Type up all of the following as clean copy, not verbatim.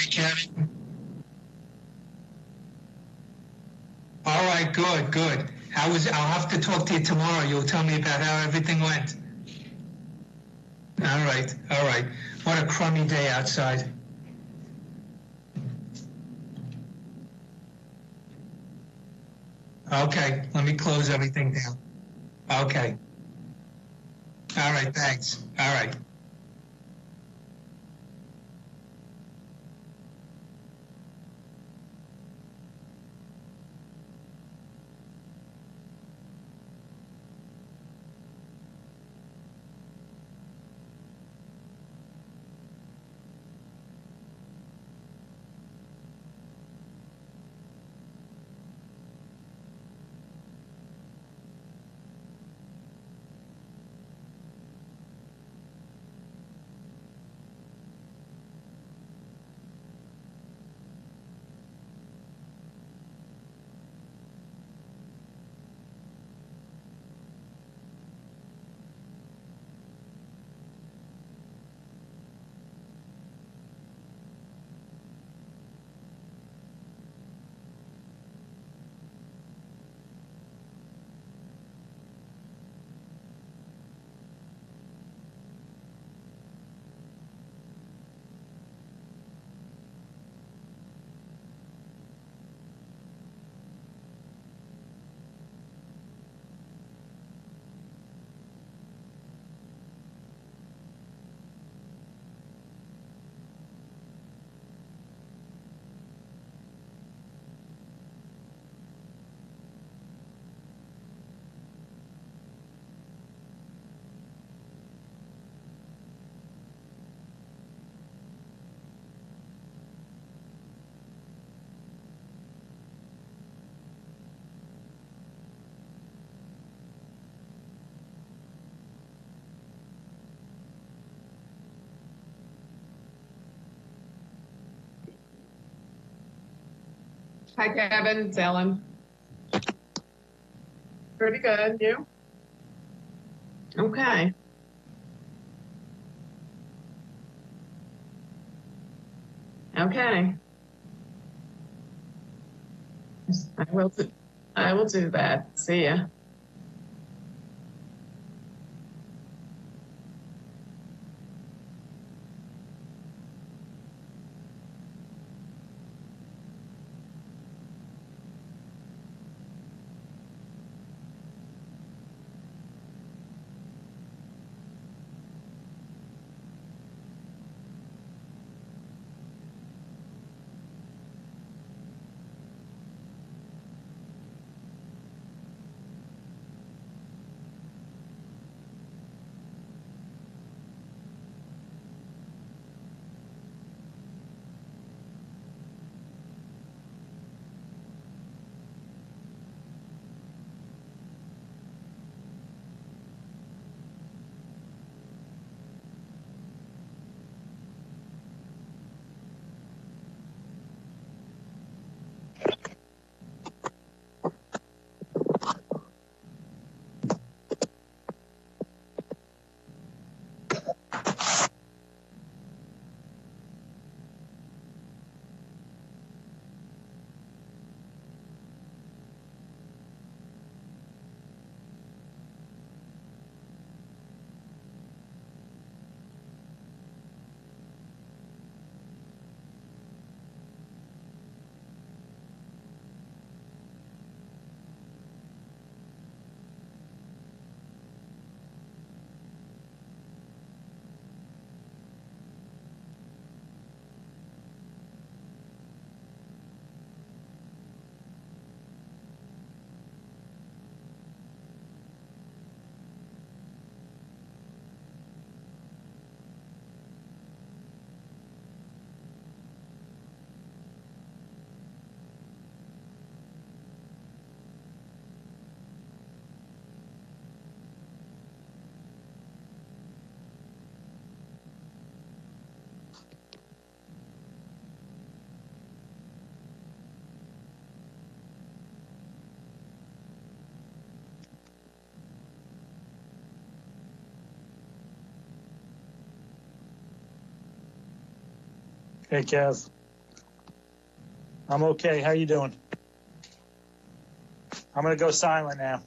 Kevin? All right, good, good. I'll have to talk to you tomorrow. You'll tell me about how everything went. All right, all right. What a crummy day outside. Okay, let me close everything down. Okay. All right, thanks. All right. Hi, Kevin. It's Ellen. Pretty good. You? Okay. Okay. I will do that. See ya. Hey, Kaz. I'm okay. How you doing? I'm going to go silent now.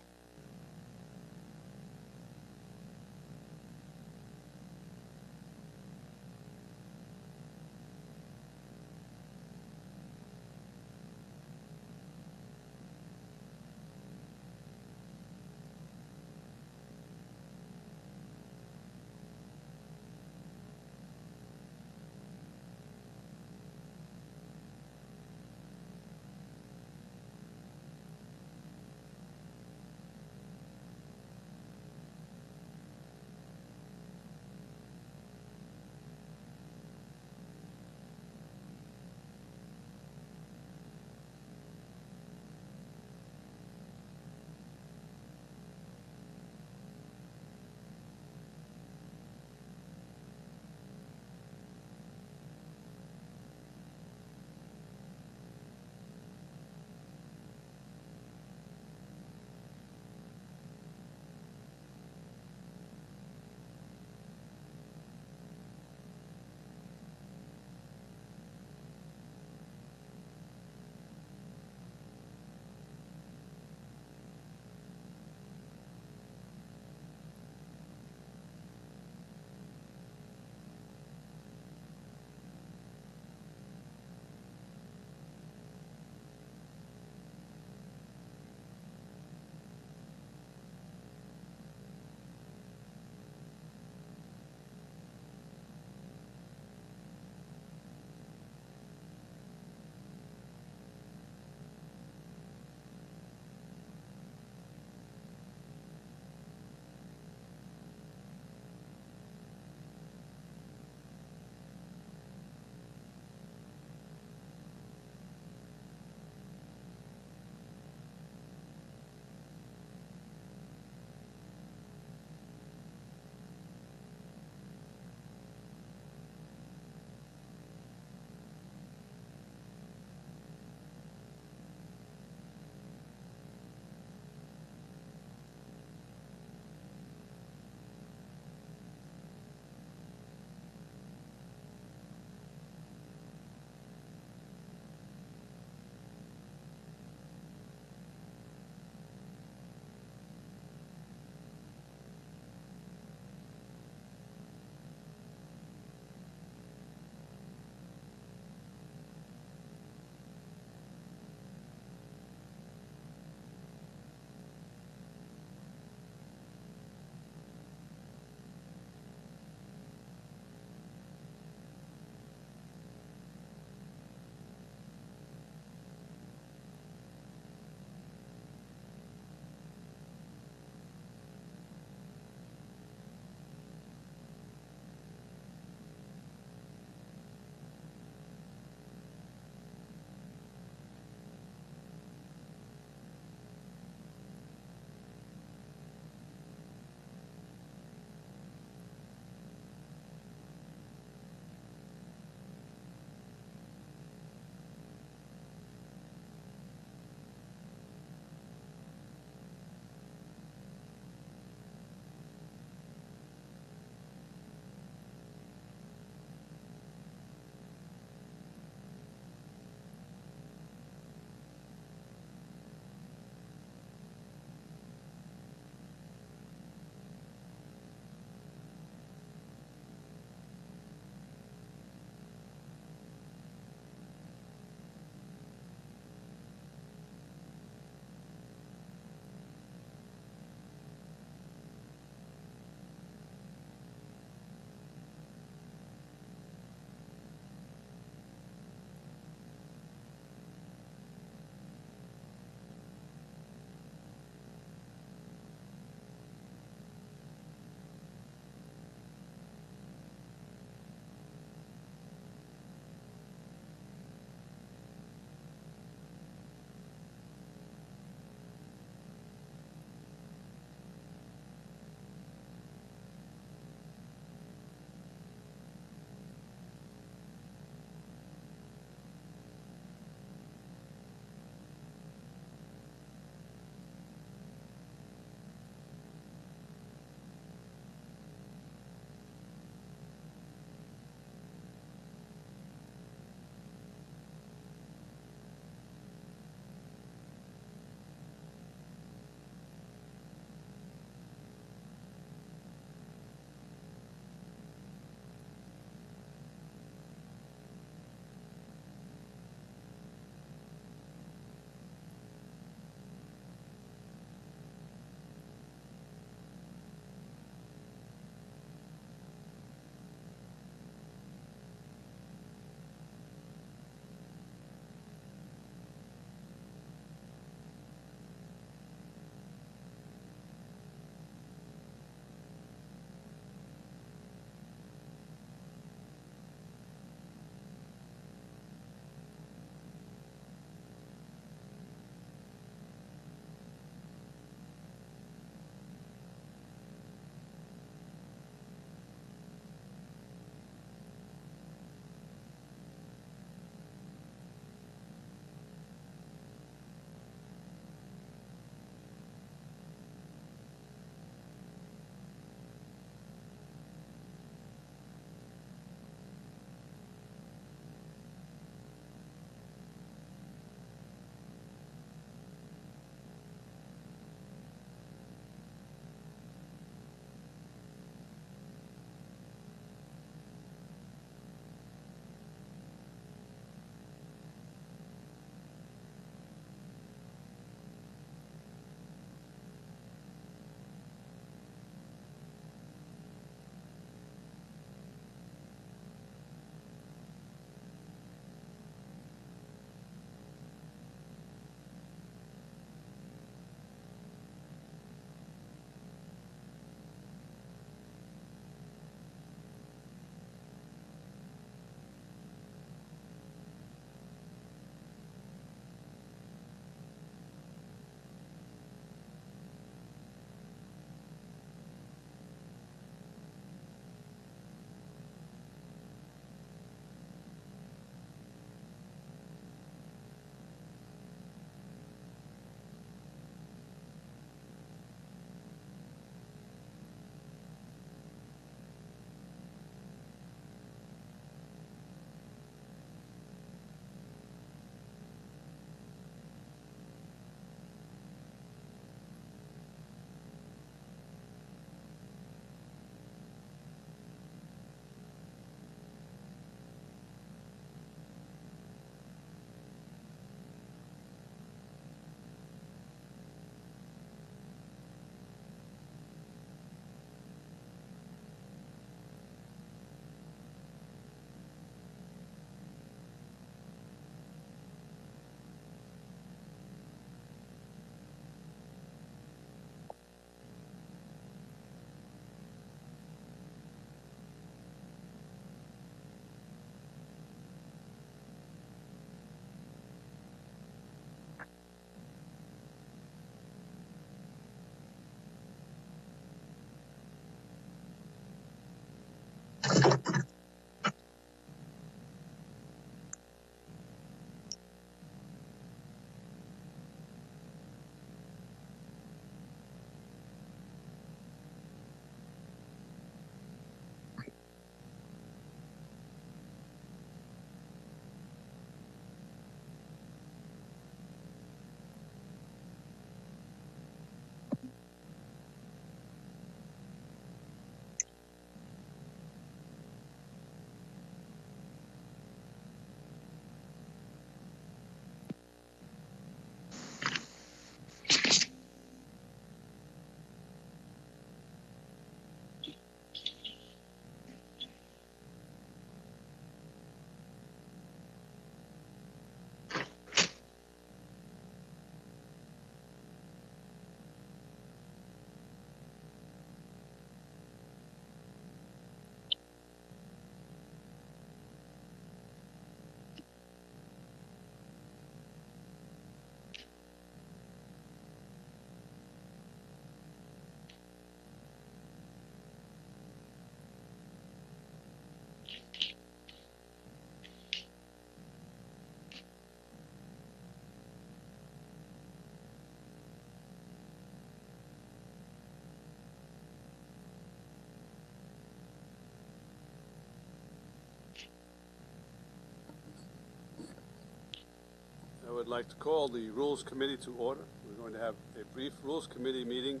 would like to call the Rules Committee to order. We're going to have a brief Rules Committee meeting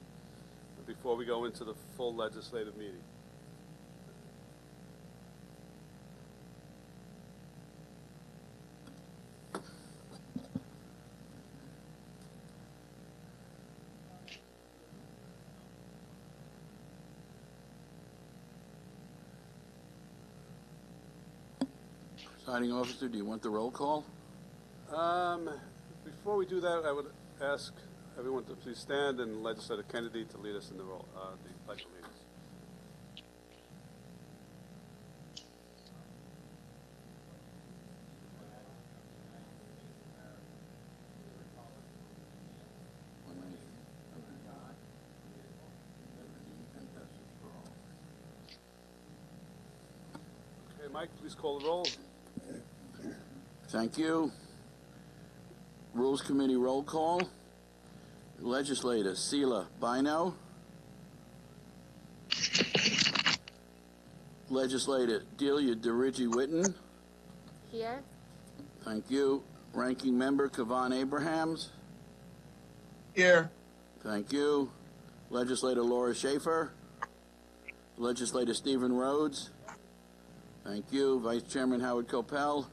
before we go into the full legislative meeting. Presiding officer, do you want the roll call? Before we do that, I would ask everyone to please stand and Legislator Kennedy to lead us in the pledge of allegiance. Okay, Mike, please call the roll. Thank you. Rules Committee roll call. Legislator Sela Bino. Legislator Delia DeRigi-Witten. Here. Thank you. Ranking Member Kavan Abrahams. Here. Thank you. Legislator Laura Schaefer. Legislator Stephen Rhodes. Thank you. Vice Chairman Howard Copel.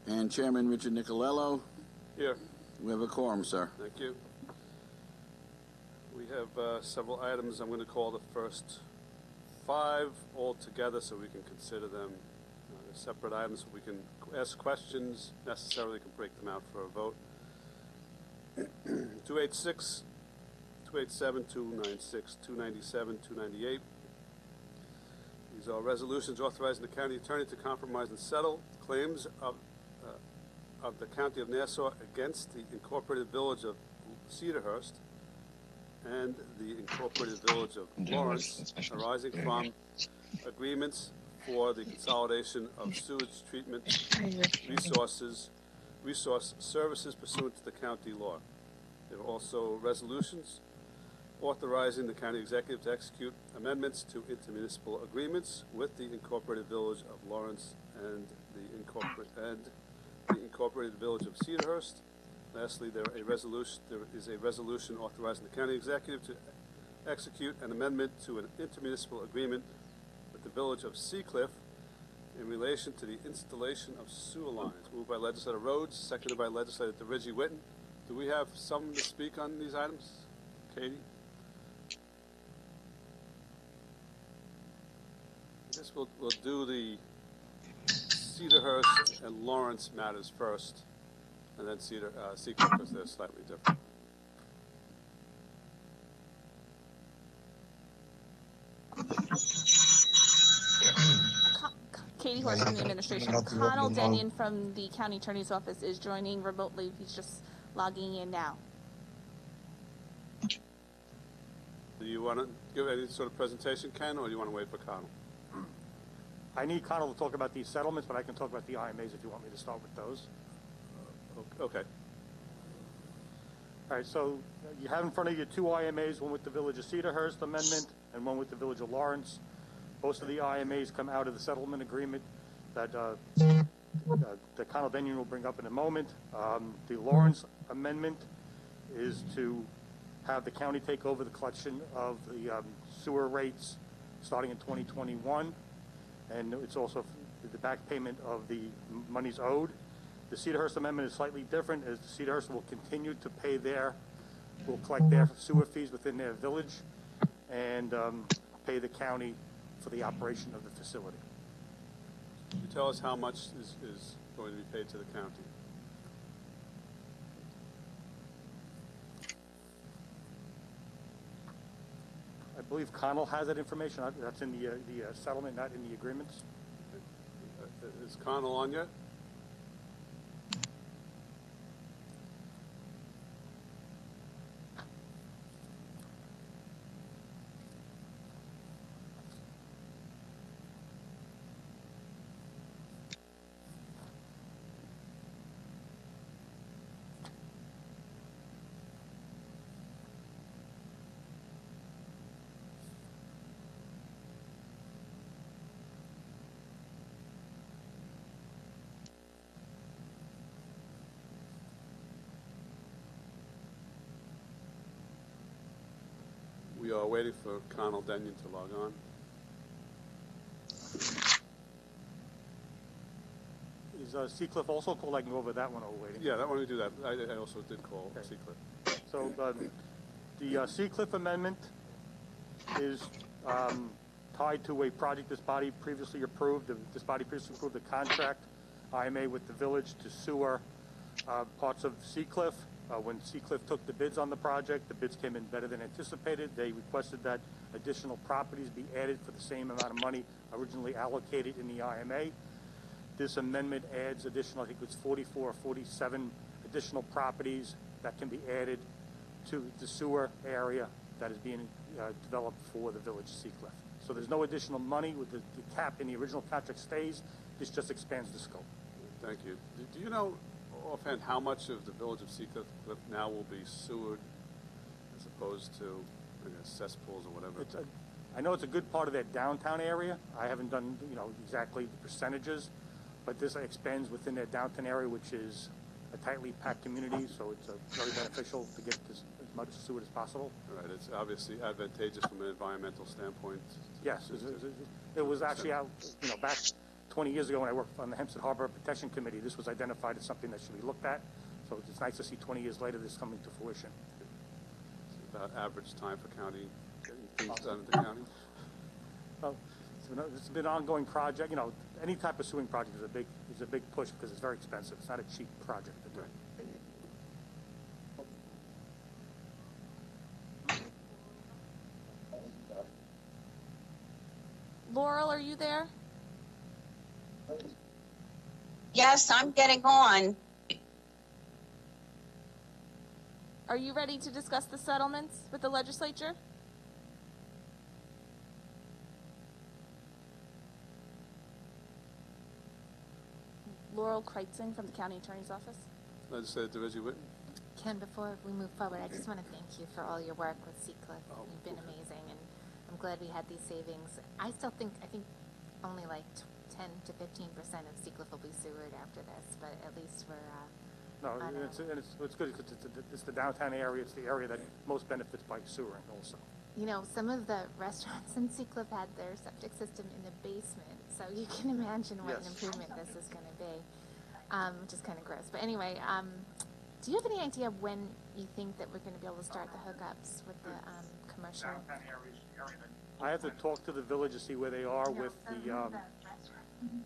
And Chairman Richard Nicolello. Here. We have a quorum, sir. Thank you. We have several items. I'm going to call the first 5 all together so we can consider them as separate items. We can ask questions, necessarily can break them out for a vote. 286, 287, 296, 297, 298. These are resolutions authorizing the county attorney to compromise and settle claims of the County of Nassau against the Incorporated Village of Cedarhurst and the Incorporated Village of Lawrence arising from agreements for the consolidation of sewage treatment resource services pursuant to the county law. There are also resolutions authorizing the county executive to execute amendments to intermunicipal agreements with the Incorporated Village of Lawrence and the Incorporated Village of Cedarhurst. Lastly, there is a resolution authorizing the county executive to execute an amendment to an intermunicipal agreement with the Village of Seacliff in relation to the installation of sewer lines. Moved by Legislator Rhodes, seconded by Legislator DeRigi-Witten. Do we have someone to speak on these items? Katie? I guess we'll do the Cedarhurst and Lawrence matters first, and then Seacliff, because they're slightly different. Katie Horse from the administration. Connell Denyon from the county attorney's office is joining remotely. He's just logging in now. Do you want to give any sort of presentation, Ken, or do you want to wait for Connell? I need Connell to talk about these settlements, but I can talk about the IMAs if you want me to start with those. Okay. All right, so you have in front of you 2 IMAs, one with the Village of Cedarhurst amendment and one with the Village of Lawrence. Most of the IMAs come out of the settlement agreement that Connell Denyon will bring up in a moment. The Lawrence amendment is to have the county take over the collection of the sewer rates starting in 2021. And it's also the back payment of the monies owed. The Cedarhurst amendment is slightly different, as Cedarhurst will continue to pay will collect their sewer fees within their village and pay the county for the operation of the facility. Can you tell us how much is going to be paid to the county? I believe Connell has that information. That's in the settlement, not in the agreements. Is Connell on yet? We are waiting for Connell Denyon to log on. Is Seacliff also called? I can go over that one while we're waiting. Yeah, that one we do that. I also did call Seacliff. So the Seacliff amendment is tied to a project this body previously approved. This body previously approved a contract IMA with the village to sewer parts of Seacliff. When Seacliff took the bids on the project, the bids came in better than anticipated. They requested that additional properties be added for the same amount of money originally allocated in the IMA. This amendment adds additional, I think it's 44 or 47 additional properties that can be added to the sewer area that is being developed for the village of Seacliff. So there's no additional money. With the cap in the original contract stays. This just expands the scope. Thank you. Do you know offhand how much of the village of Seacliff now will be sewered as opposed to, I guess, cesspools or whatever? I know it's a good part of that downtown area. I haven't done, exactly the percentages, but this expands within that downtown area, which is a tightly packed community, so it's very beneficial to get this as much sewer as possible. All right, it's obviously advantageous from an environmental standpoint. Yes, it was actually out, back 20 years ago when I worked on the Hempstead Harbor Protection Committee. This was identified as something that should be looked at, so it's nice to see 20 years later this coming to fruition. It's about average time for county getting things done in the county. Well, it's been an ongoing project. Any type of sewing project is a big push because it's very expensive. It's not a cheap project to do. Laurel, are you there? Yes, I'm getting on. Are you ready to discuss the settlements with the legislature? Laurel Kreitzing from the County Attorney's Office. Legislator Reggie Whitten. Ken, before we move forward, I just want to thank you for all your work with Seacliff. You've been amazing, and I'm glad we had these savings. I think only like 10 to 15% of Seacliff will be sewered after this, but at least we're it's good because it's the downtown area. It's the area that most benefits by sewering also. Some of the restaurants in Seacliff had their septic system in the basement, so you can imagine what an improvement this is going to be, which is kind of gross. But anyway, do you have any idea when you think that we're going to be able to start the hookups with the commercial? I have to talk to the village to see where they are with the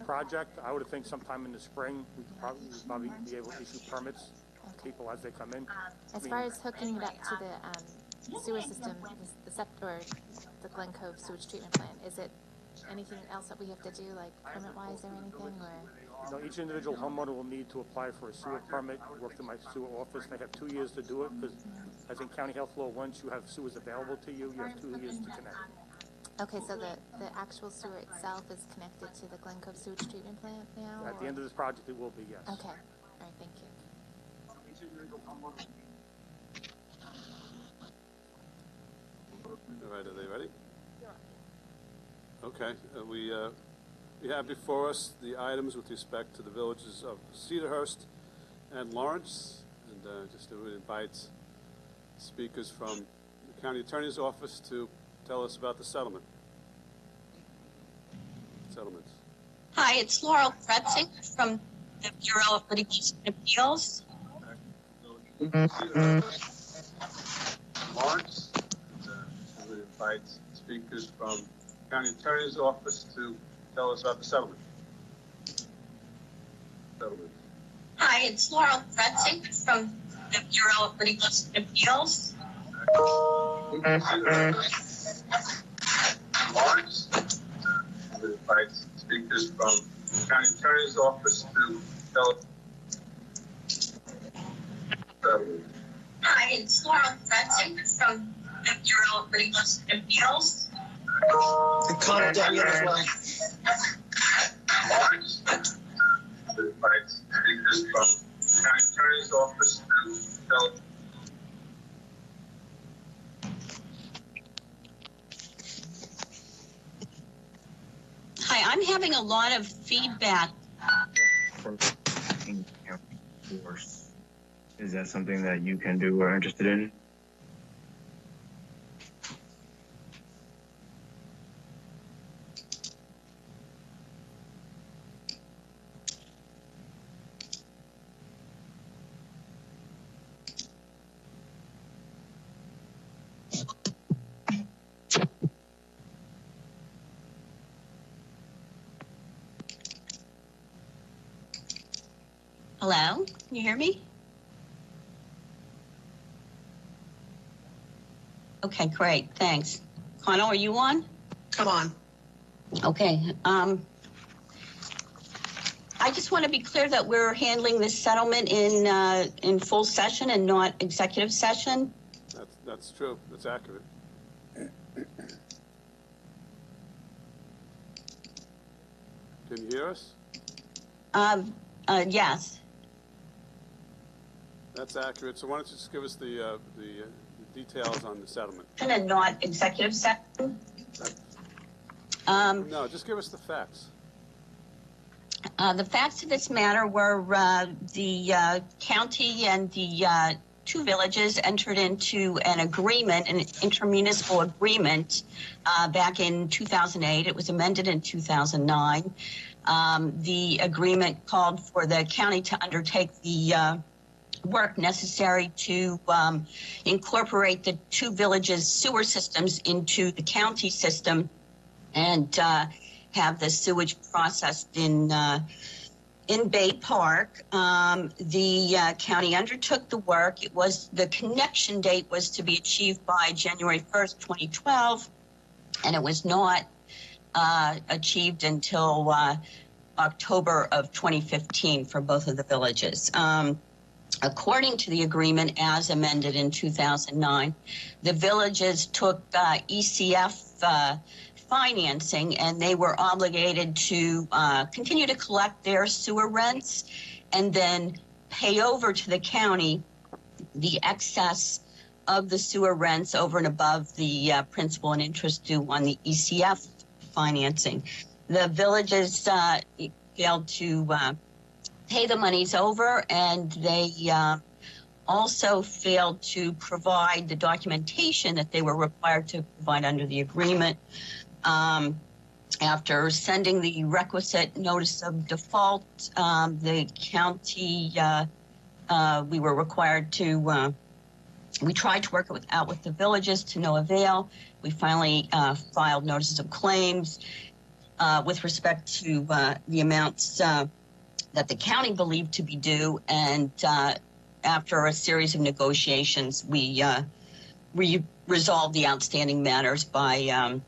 project. I would think sometime in the spring we could probably be able to issue permits to people as they come in. As far as hooking it up to the sewer system, the Glen Cove sewage treatment plant, is it anything else that we have to do, like permit-wise or anything, or? Each individual homeowner will need to apply for a sewer permit, work through my sewer office. They have 2 years to do it because, as in county health law, once you have sewers available to you, you have 2 years to connect. Okay, so the actual sewer itself is connected to the Glen Cove sewage treatment plant now? At the end of this project, it will be, yes. Okay, all right, thank you. All right, are they ready? Okay, we have before us the items with respect to the villages of Cedarhurst and Lawrence, and just to invite speakers from the County Attorney's Office to tell us about the settlements. Hi, it's Laurel Kretzing from the Bureau of Litigation Appeals. Lawrence, and we invite speakers from the County Attorney's Office to tell us about the settlement. Hi, it's Laurel Kretzing from the Bureau of Litigation Appeals. Lawrence, and we invite speakers from the County Attorney's Office to tell us. Hi, it's Laurel Kretzing from the Bureau of Litigation Appeals. And Connell Denyon as well. Lawrence, and we invite speakers from the County Attorney's Office to tell us. Hi, I'm having a lot of feedback. Is that something that you can do or are interested in? Hello? Can you hear me? Okay, great. Thanks. Connell, are you on? Come on. Okay. I just want to be clear that we're handling this settlement in full session and not executive session. That's true. That's accurate. Can you hear us? Yes. That's accurate. So why don't you just give us the details on the settlement? And not executive session. No, just give us the facts. The facts of this matter were the county and the two villages entered into an agreement, an intermunicipal agreement, back in 2008. It was amended in 2009. The agreement called for the county to undertake the work necessary to incorporate the two villages' sewer systems into the county system and have the sewage processed in Bay Park. The county undertook the work. The connection date was to be achieved by January 1st, 2012, and it was not achieved until October of 2015 for both of the villages. According to the agreement as amended in 2009, the villages took ECF financing, and they were obligated to continue to collect their sewer rents and then pay over to the county the excess of the sewer rents over and above the principal and interest due on the ECF financing. The villages failed to pay the monies over, and they also failed to provide the documentation that they were required to provide under the agreement. After sending the requisite notice of default, the county, we were required to, we tried to work it out with the villages to no avail. We finally filed notices of claims with respect to the amounts that the county believed to be due, and after a series of negotiations, we resolved the outstanding matters by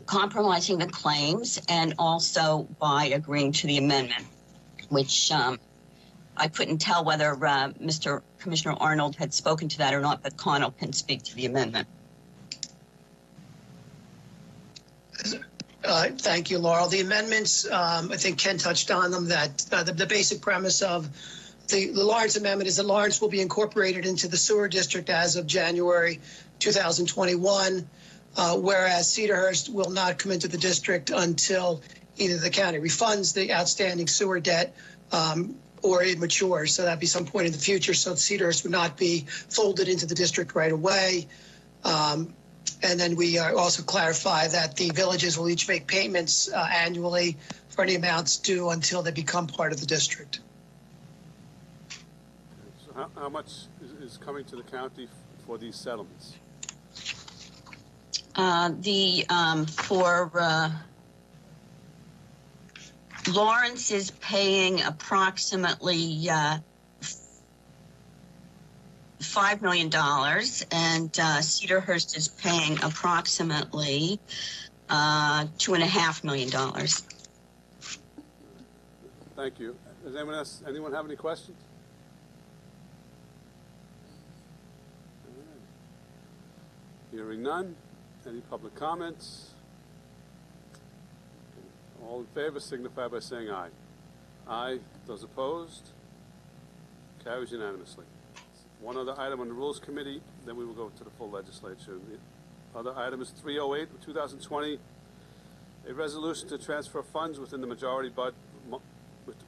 compromising the claims and also by agreeing to the amendment, which I couldn't tell whether Mr. Commissioner Arnold had spoken to that or not, but Connell can speak to the amendment. Thank you, Laurel. The amendments, I think Ken touched on them, that the basic premise of the Lawrence amendment is that Lawrence will be incorporated into the sewer district as of January 2021, whereas Cedarhurst will not come into the district until either the county refunds the outstanding sewer debt or it matures. So that'd be some point in the future. So Cedarhurst would not be folded into the district right away. And then we also clarify that the villages will each make payments annually for any amounts due until they become part of the district. So how much is coming to the county for these settlements? Lawrence is paying approximately $5 million, and Cedarhurst is paying approximately $2.5 million. Thank you. Does anyone have any questions? Hearing none. Any public comments? All in favor signify by saying aye. Aye. Those opposed? Carries unanimously. One other item on the Rules Committee, then we will go to the full legislature. The other item is 308 of 2020, a resolution to transfer funds within the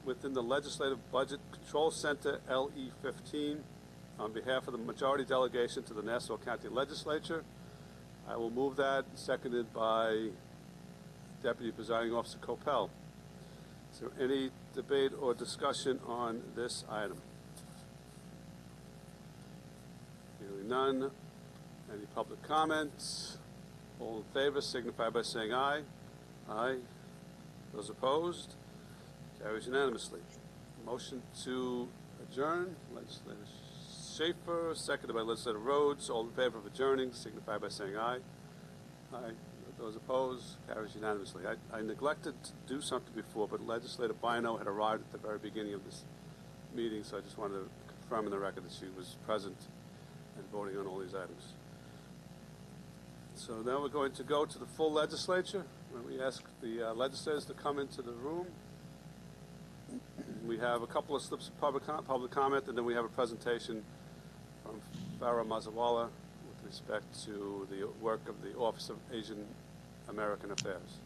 within the Legislative Budget Control Center, LE15, on behalf of the majority delegation to the Nassau County Legislature. I will move that, seconded by Deputy Presiding Officer Coppell. Is there any debate or discussion on this item? Hearing none. Any public comments? All in favor signify by saying aye. Aye. Those opposed? Carries unanimously. Motion to adjourn. Legislator Schaefer, seconded by Legislator Rhodes. All in favor of adjourning signify by saying aye. Aye. Those opposed, carries unanimously. I neglected to do something before, but Legislator Bino had arrived at the very beginning of this meeting, so I just wanted to confirm in the record that she was present and voting on all these items. So now we're going to go to the full legislature. We ask the legislators to come into the room. We have a couple of slips of public comment, and then we have a presentation from Farah Mazawala with respect to the work of the Office of Asian American Affairs.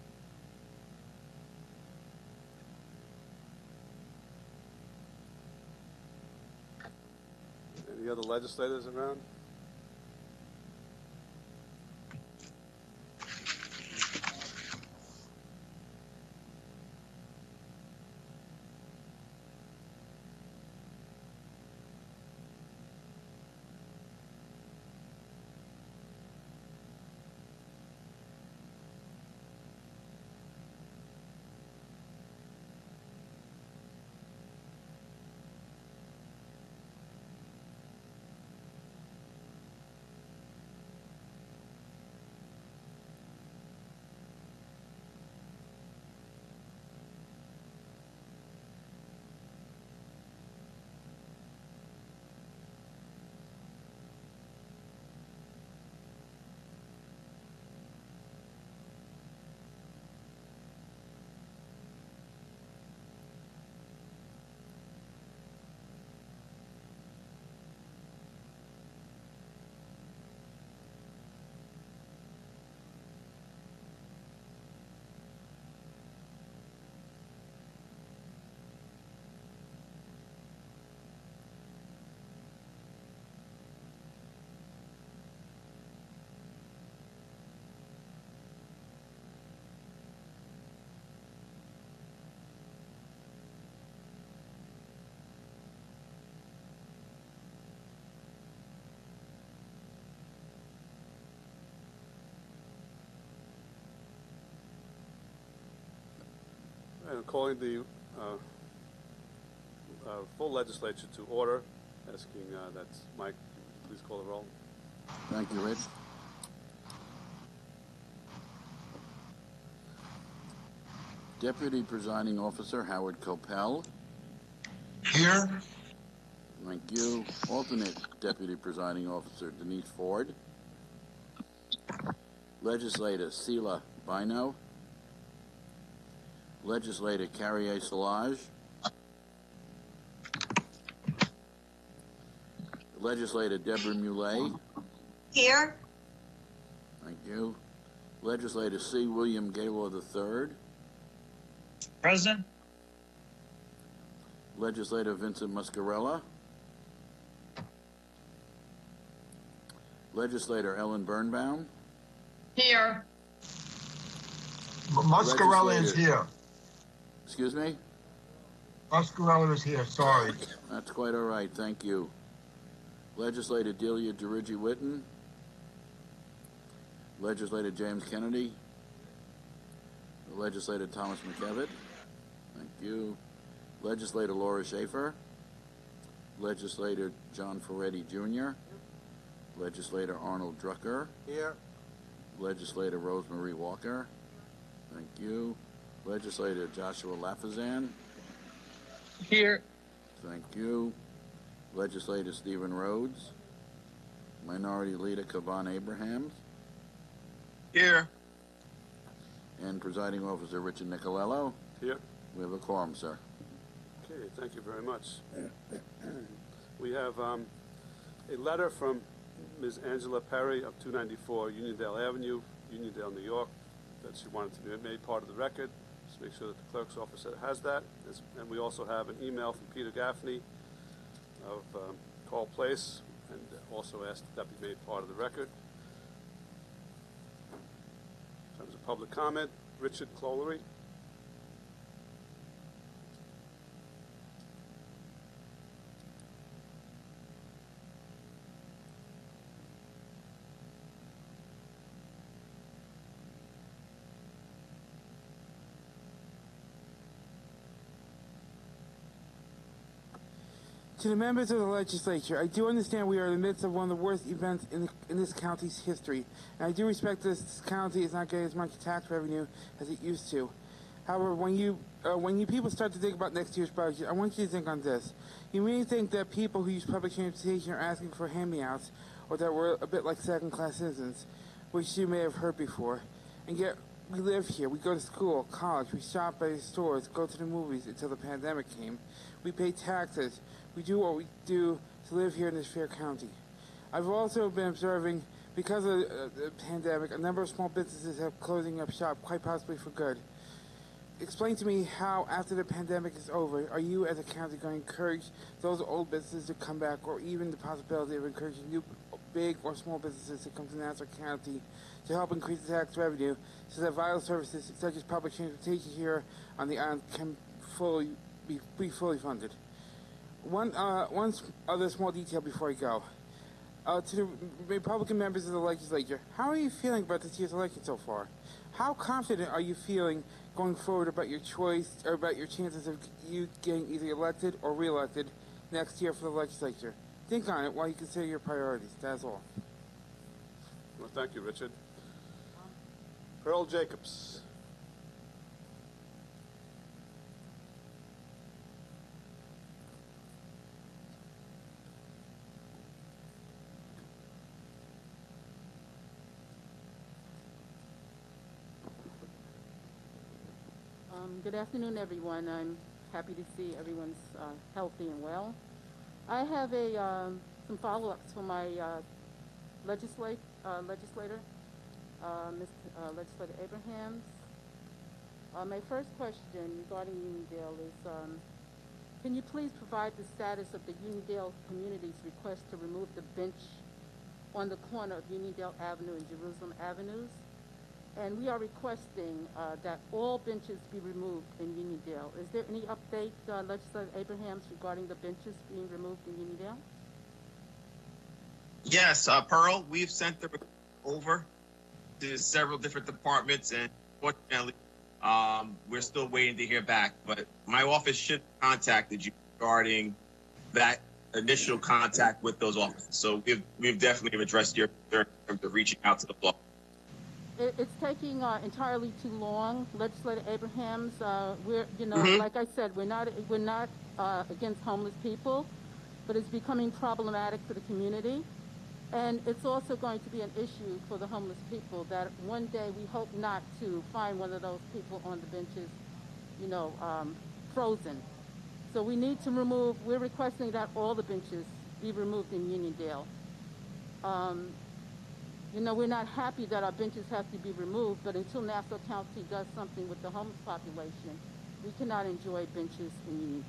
Any other legislators around? And calling the full legislature to order, asking that Mike please call the roll. Thank you, Rich. Deputy Presiding Officer Howard Copel. Here. Thank you. Alternate Deputy Presiding Officer Denise Ford. Legislator Sela Bino. Legislator Carrier Salage. Legislator Deborah Muley. Here. Thank you. Legislator C. William Gaylor III. Present. Legislator Vincent Muscarella. Legislator Ellen Birnbaum. Here. Muscarella is here. Excuse me? Muscarella is here, sorry. That's quite all right, thank you. Legislator Delia DeRigi Witten. Legislator James Kennedy. Legislator Thomas McKevitt. Thank you. Legislator Laura Schaefer. Legislator John Ferretti Jr. Legislator Arnold Drucker. Here. Legislator Rosemarie Walker. Thank you. Legislator Joshua Lafazan. Here. Thank you. Legislator Stephen Rhodes. Minority Leader Kavan Abrahams. Here. And Presiding Officer Richard Nicolello. Here. We have a quorum, sir. Okay, thank you very much. We have a letter from Ms. Angela Perry of 294 Uniondale Avenue, Uniondale, New York, that she wanted to be made part of the record. Just make sure that the clerk's office has that. And we also have an email from Peter Gaffney of Call Place, and also asked that be made part of the record. In terms of public comment, Richard Clolery. To the members of the legislature, I do understand we are in the midst of one of the worst events in this county's history, and I do respect this county is not getting as much tax revenue as it used to. However, when you people start to think about next year's budget, I want you to think on this. You may think that people who use public transportation are asking for hand-me-outs, or that we're a bit like second-class citizens, which you may have heard before. And yet, we live here. We go to school, college. We shop at the stores, go to the movies until the pandemic came. We pay taxes. We do what we do to live here in this fair county. I've also been observing, because of the pandemic, a number of small businesses have closing up shop, quite possibly for good. Explain to me how, after the pandemic is over, are you as a county going to encourage those old businesses to come back, or even the possibility of encouraging new big or small businesses to come to Nassau County to help increase the tax revenue so that vital services such as public transportation here on the island can be fully funded? One other small detail before I go. To the Republican members of the legislature, how are you feeling about this year's election so far? How confident are you feeling going forward about your choice, or about your chances of you getting either elected or re-elected next year for the legislature? Think on it while you consider your priorities. That's all. Well, thank you, Richard. Earl Jacobs. Good afternoon, everyone. I'm happy to see everyone's healthy and well. I have some follow-ups for my legislator, Legislator Abrahams. My first question regarding Uniondale is, can you please provide the status of the Uniondale community's request to remove the bench on the corner of Uniondale Avenue and Jerusalem Avenues? And we are requesting that all benches be removed in Uniondale. Is there any update, Legislator Abrahams, regarding the benches being removed in Uniondale? Yes, Pearl, we've sent the report over to several different departments, and fortunately, we're still waiting to hear back. But my office should have contacted you regarding that initial contact with those offices. So we've definitely addressed your concern in terms of reaching out to the block. It's taking entirely too long, Legislator Abrahams. We're, like I said, we're not against homeless people, but it's becoming problematic for the community, and it's also going to be an issue for the homeless people that one day we hope not to find one of those people on the benches, frozen. So we need to remove. We're requesting that all the benches be removed in Uniondale. We're not happy that our benches have to be removed, but until Nassau County does something with the homeless population, we cannot enjoy benches in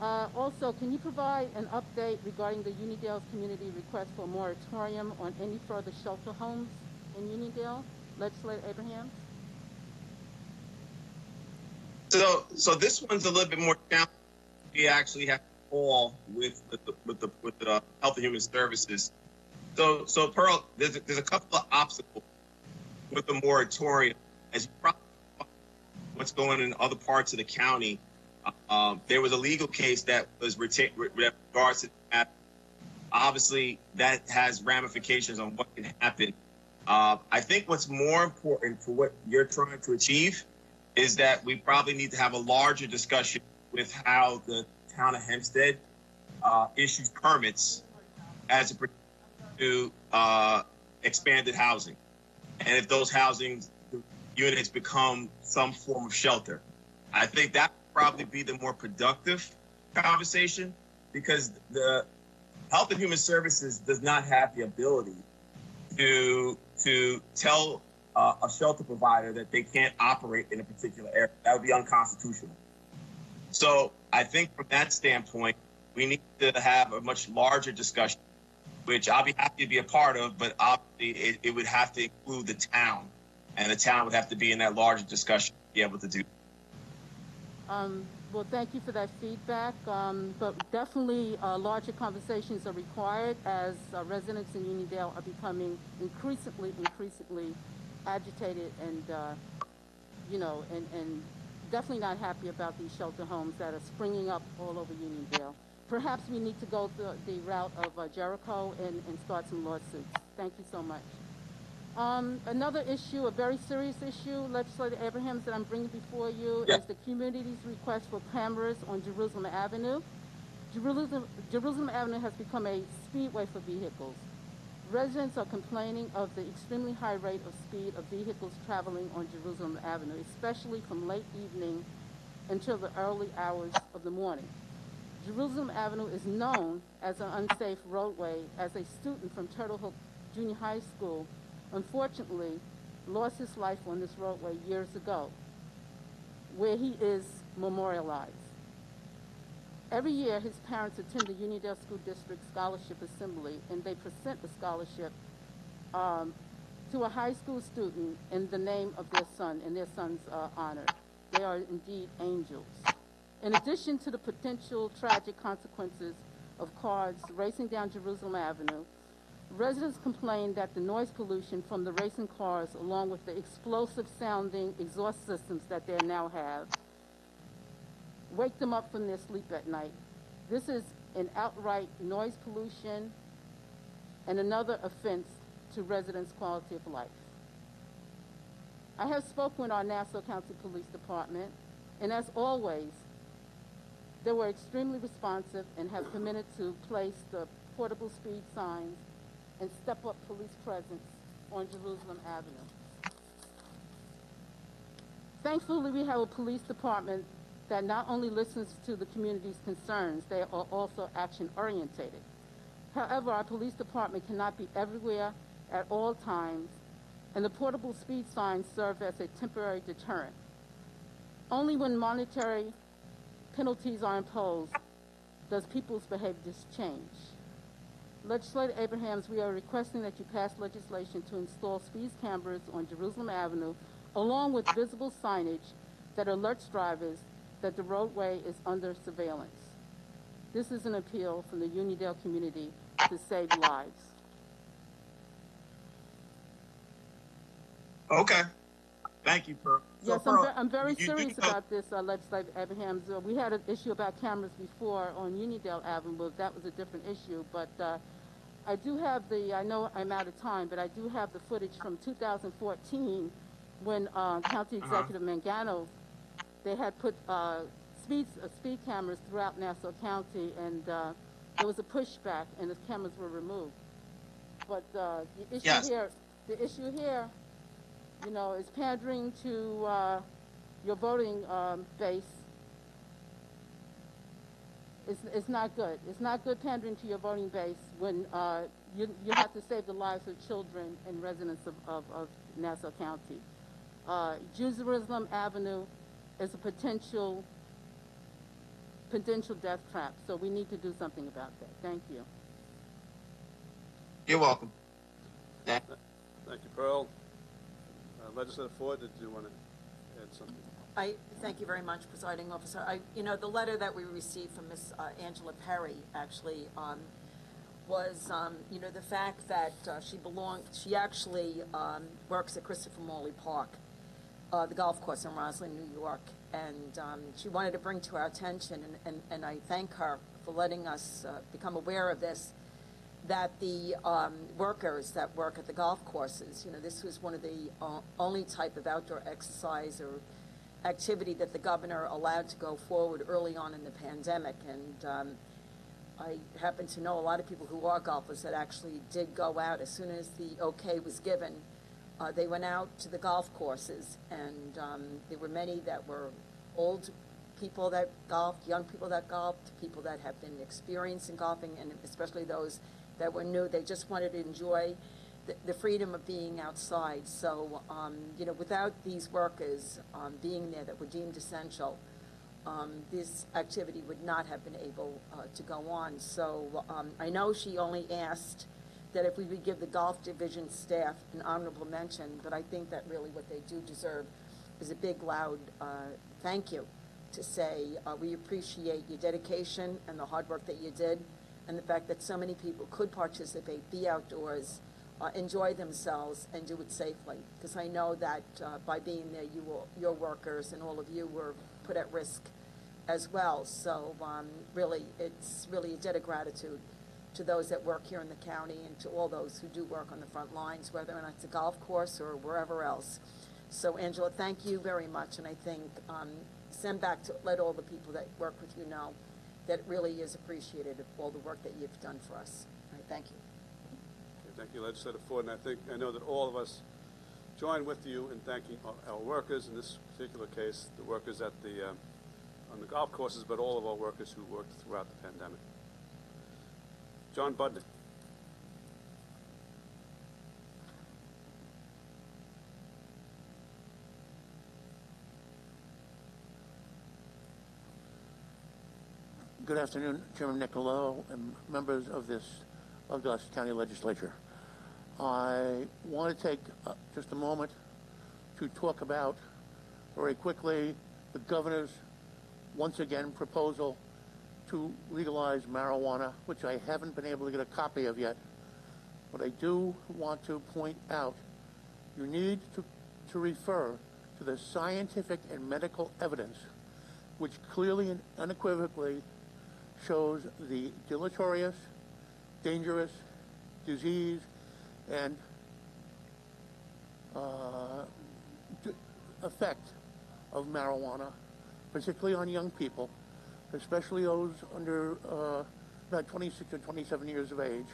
Uniondale. Also, can you provide an update regarding the Uniondale's community request for a moratorium on any further shelter homes in Uniondale? Legislator Abrahams? So this one's a little bit more challenging. We actually have to call with the Health and Human Services. So Pearl, there's a couple of obstacles with the moratorium. As you probably know, what's going on in other parts of the county, there was a legal case that was retained with regards to that. Obviously, that has ramifications on what can happen. I think what's more important for what you're trying to achieve is that we probably need to have a larger discussion with how the town of Hempstead issues permits as it pertains to expanded housing, and if those housing units become some form of shelter. I think that would probably be the more productive conversation, because the Health and Human Services does not have the ability to tell a shelter provider that they can't operate in a particular area. That would be unconstitutional. So I think from that standpoint, we need to have a much larger discussion, which I'll be happy to be a part of, but obviously it would have to include the town, and the town would have to be in that larger discussion to be able to do. Well, thank you for that feedback, but definitely larger conversations are required as residents in Uniondale are becoming increasingly agitated and, and definitely not happy about these shelter homes that are springing up all over Uniondale. perhaps we need to go the route of Jericho and start some lawsuits. Thank you so much. Another issue, a very serious issue, Legislator Abrahams, that I'm bringing before you is the community's request for cameras on Jerusalem Avenue. Jerusalem Avenue has become a speedway for vehicles. Residents are complaining of the extremely high rate of speed of vehicles traveling on Jerusalem Avenue, especially from late evening until the early hours of the morning. Jerusalem Avenue is known as an unsafe roadway, as a student from Turtle Hook Junior High School unfortunately lost his life on this roadway years ago, where he is memorialized. Every year, his parents attend the Uniondale School District Scholarship Assembly, and they present the scholarship to a high school student in the name of their son, in their son's honor. They are indeed angels. In addition to the potential tragic consequences of cars racing down Jerusalem Avenue, residents complain that the noise pollution from the racing cars, along with the explosive sounding exhaust systems that they now have, wake them up from their sleep at night. This is an outright noise pollution and another offense to residents' quality of life. I have spoken with our Nassau County Police Department, and as always, they were extremely responsive and have committed to place the portable speed signs and step up police presence on Jerusalem Avenue. Thankfully, we have a police department that not only listens to the community's concerns, they are also action-orientated. However, our police department cannot be everywhere at all times, and the portable speed signs serve as a temporary deterrent. Only when monetary penalties are imposed does people's behaviors change. Legislator Abrahams, we are requesting that you pass legislation to install speed cameras on Jerusalem Avenue, along with visible signage that alerts drivers that the roadway is under surveillance. This is an appeal from the Uniondale community to save lives. Okay. Thank you, Pearl. So, Yes, Pearl, I'm very you serious do know- about this, Legislator Abrahams. We had an issue about cameras before on Uniondale Avenue, but that was a different issue. But I do have I know I'm out of time, but I do have the footage from 2014 when County Executive Mangano, they had put speed cameras throughout Nassau County, and there was a pushback, and the cameras were removed. But the issue here, you know, is pandering to your voting base. It's not good. It's not good pandering to your voting base when you have to save the lives of children and residents of Nassau County. Jerusalem Avenue is a potential death trap, so we need to do something about that. Thank you. You're welcome. Thank you, Pearl. Legislator Ford, did you want to add something? I thank you very much, Presiding Officer. The letter that we received from Miss Angela Perry actually was, the fact that she actually works at Christopher Morley Park, the golf course in Roslyn, New York, and she wanted to bring to our attention, and I thank her for letting us become aware of this, that the workers that work at the golf courses, this was one of the only type of outdoor exercise or activity that the governor allowed to go forward early on in the pandemic. And I happen to know a lot of people who are golfers that actually did go out as soon as the okay was given. They went out to the golf courses, and there were many that were old people that golfed, young people that golfed, people that have been experienced in golfing, and especially those that were new. They just wanted to enjoy the freedom of being outside. So, without these workers being there that were deemed essential, this activity would not have been able to go on. So I know she only asked that if we would give the golf division staff an honorable mention, but I think that really what they do deserve is a big, loud thank you to say we appreciate your dedication and the hard work that you did, and the fact that so many people could participate, be outdoors, enjoy themselves, and do it safely. Because I know that by being there, your workers and all of you were put at risk, as well. So really, it's really a debt of gratitude to those that work here in the county and to all those who do work on the front lines, whether or not it's a golf course or wherever else. So Angela, thank you very much, and I think send back to let all the people that work with you know that it really is appreciated of all the work that you've done for us. All right, thank you. Okay, thank you, Legislator Ford, and I know that all of us join with you in thanking our workers, in this particular case, the workers at the on the golf courses, but all of our workers who worked throughout the pandemic. John Budnick. Good afternoon, Chairman Niccolo and members of this August County Legislature. I want to take just a moment to talk about, very quickly, the governor's, once again, proposal to legalize marijuana, which I haven't been able to get a copy of yet. But I do want to point out, you need to refer to the scientific and medical evidence, which clearly and unequivocally shows the deleterious, dangerous disease and effect of marijuana, particularly on young people, especially those under about 26 or 27 years of age,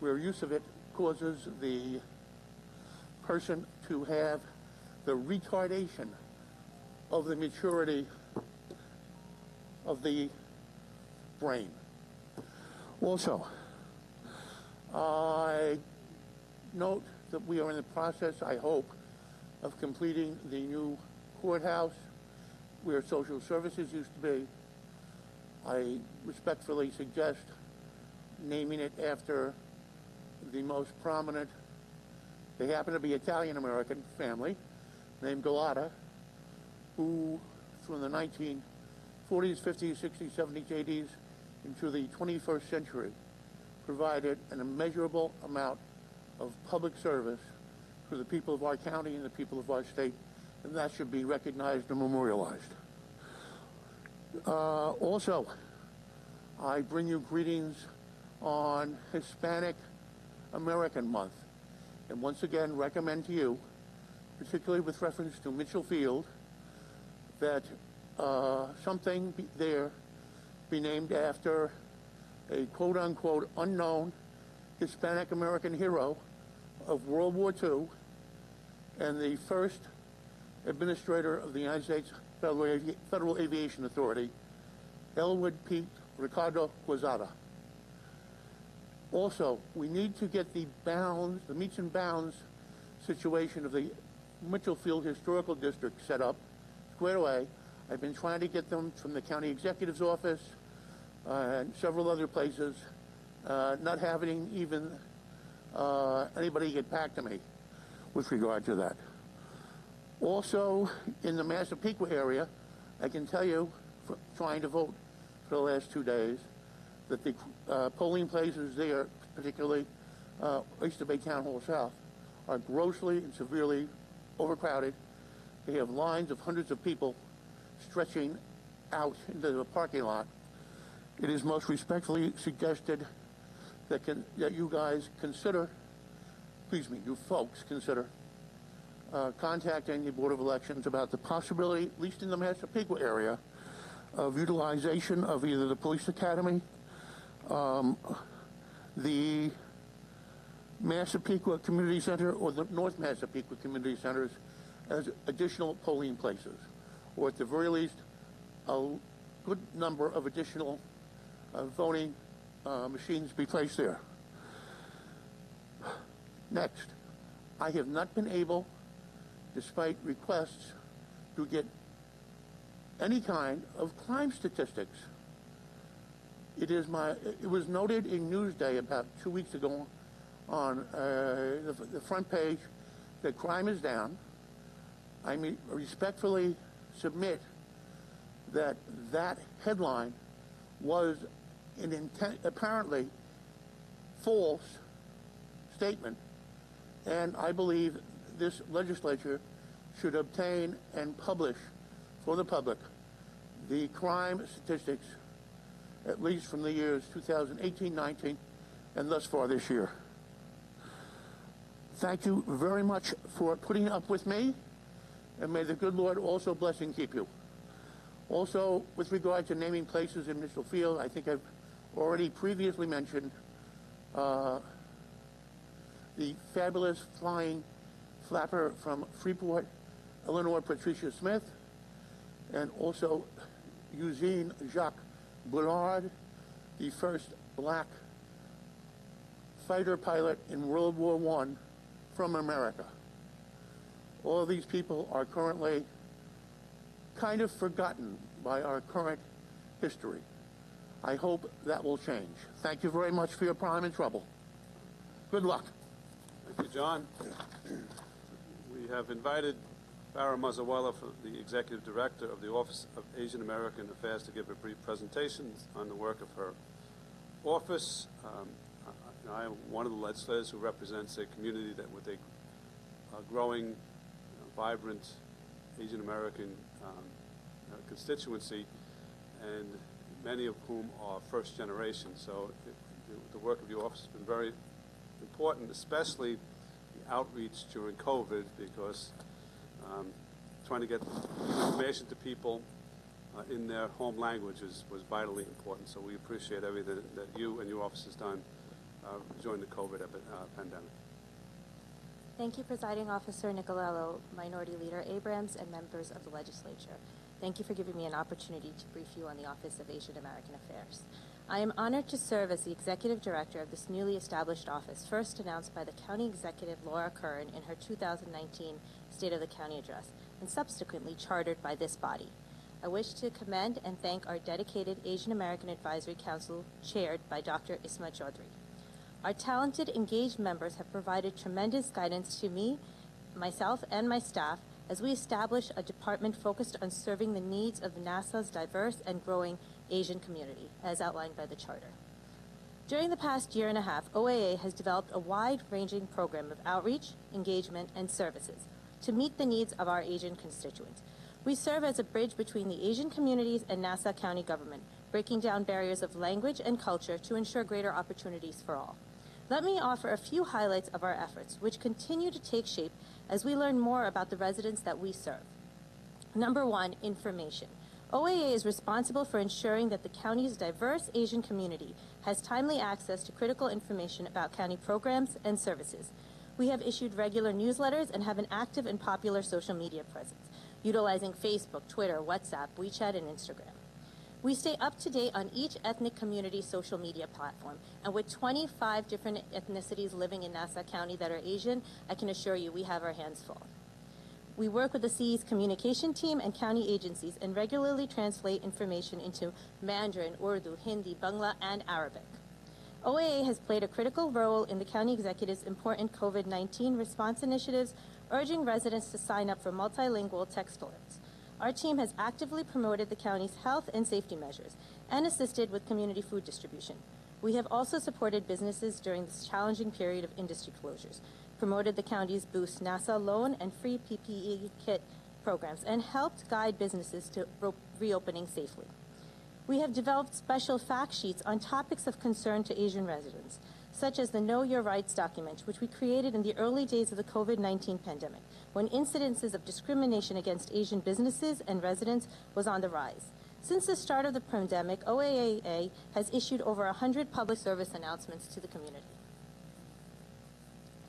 where use of it causes the person to have the retardation of the maturity of the brain. Also, I note that we are in the process, I hope, of completing the new courthouse where social services used to be. I respectfully suggest naming it after the most prominent, they happen to be Italian-American family, named Galata, who from the 1940s, 50s, 60s, 70s, 80s, into the 21st century, provided an immeasurable amount of public service for the people of our county and the people of our state, and that should be recognized and memorialized. Also, I bring you greetings on Hispanic American Month, and once again recommend to you, particularly with reference to Mitchell Field, that something there be named after a quote-unquote unknown Hispanic American hero of World War II and the first administrator of the United States Federal Aviation Authority, Elwood Pete Ricardo Quezada. Also, we need to get the meets and bounds situation of the Mitchellfield Historical District set up, squared away. I've been trying to get them from the county executive's office and several other places, not having even anybody get back to me with regard to that. Also, in the Massapequa area, I can tell you, trying to vote for the last 2 days, that the polling places there, particularly Oyster Bay Town Hall South, are grossly and severely overcrowded. They have lines of hundreds of people stretching out into the parking lot. It is most respectfully suggested that you guys consider, you folks consider contacting the Board of Elections about the possibility, at least in the Massapequa area, of utilization of either the Police Academy, the Massapequa Community Center, or the North Massapequa Community Centers as additional polling places, or at the very least, a good number of additional voting machines be placed there. Next, I have not been able, despite requests, to get any kind of crime statistics. It was noted in Newsday about 2 weeks ago on the front page that crime is down. I respectfully submit that that headline was an apparently false statement, and I believe this legislature should obtain and publish for the public the crime statistics, at least from the years 2018, 19, and thus far this year. Thank you very much for putting up with me, and may the good Lord also bless and keep you. Also, with regard to naming places in Mitchell Field, I think I've already previously mentioned the fabulous flying flapper from Freeport, Illinois, Patricia Smith, and also Eugene Jacques Boulard, the first black fighter pilot in World War I from America. All of these people are currently kind of forgotten by our current history. I hope that will change. Thank you very much for your time and trouble. Good luck. Thank you, John. We have invited Farah Mazzawala, the Executive Director of the Office of Asian American Affairs, to give a brief presentation on the work of her office. I am one of the legislators who represents a community that with a growing, vibrant Asian American constituency, and many of whom are first generation. So the work of your office has been very important, especially the outreach during COVID, because trying to get information to people in their home languages was vitally important. So we appreciate everything that you and your office has done during the COVID pandemic. Thank you, Presiding Officer Nicolello, Minority Leader Abrams, and members of the legislature. Thank you for giving me an opportunity to brief you on the Office of Asian American Affairs. I am honored to serve as the Executive Director of this newly established office, first announced by the County Executive Laura Curran in her 2019 State of the County Address, and subsequently chartered by this body. I wish to commend and thank our dedicated Asian American Advisory Council, chaired by Dr. Isma Chaudhry. Our talented, engaged members have provided tremendous guidance to me, myself, and my staff as we establish a department focused on serving the needs of NASA's diverse and growing Asian community, as outlined by the Charter. During the past year and a half, OAA has developed a wide-ranging program of outreach, engagement, and services to meet the needs of our Asian constituents. We serve as a bridge between the Asian communities and Nassau County government, breaking down barriers of language and culture to ensure greater opportunities for all. Let me offer a few highlights of our efforts, which continue to take shape as we learn more about the residents that we serve. Number one, information. OAA is responsible for ensuring that the county's diverse Asian community has timely access to critical information about county programs and services. We have issued regular newsletters and have an active and popular social media presence, utilizing Facebook, Twitter, WhatsApp, WeChat, and Instagram. We stay up to date on each ethnic community social media platform, and with 25 different ethnicities living in Nassau County that are Asian, I can assure you we have our hands full. We work with the CE's communication team and county agencies and regularly translate information into Mandarin, Urdu, Hindi, Bangla, and Arabic. OAA has played a critical role in the county executive's important COVID-19 response initiatives, urging residents to sign up for multilingual text alerts. Our team has actively promoted the county's health and safety measures and assisted with community food distribution. We have also supported businesses during this challenging period of industry closures, promoted the county's Boost NASA loan and free PPE kit programs, and helped guide businesses to reopening safely. We have developed special fact sheets on topics of concern to Asian residents, such as the Know Your Rights document, which we created in the early days of the COVID-19 pandemic, when incidences of discrimination against Asian businesses and residents was on the rise. Since the start of the pandemic, OAA has issued over 100 public service announcements to the community.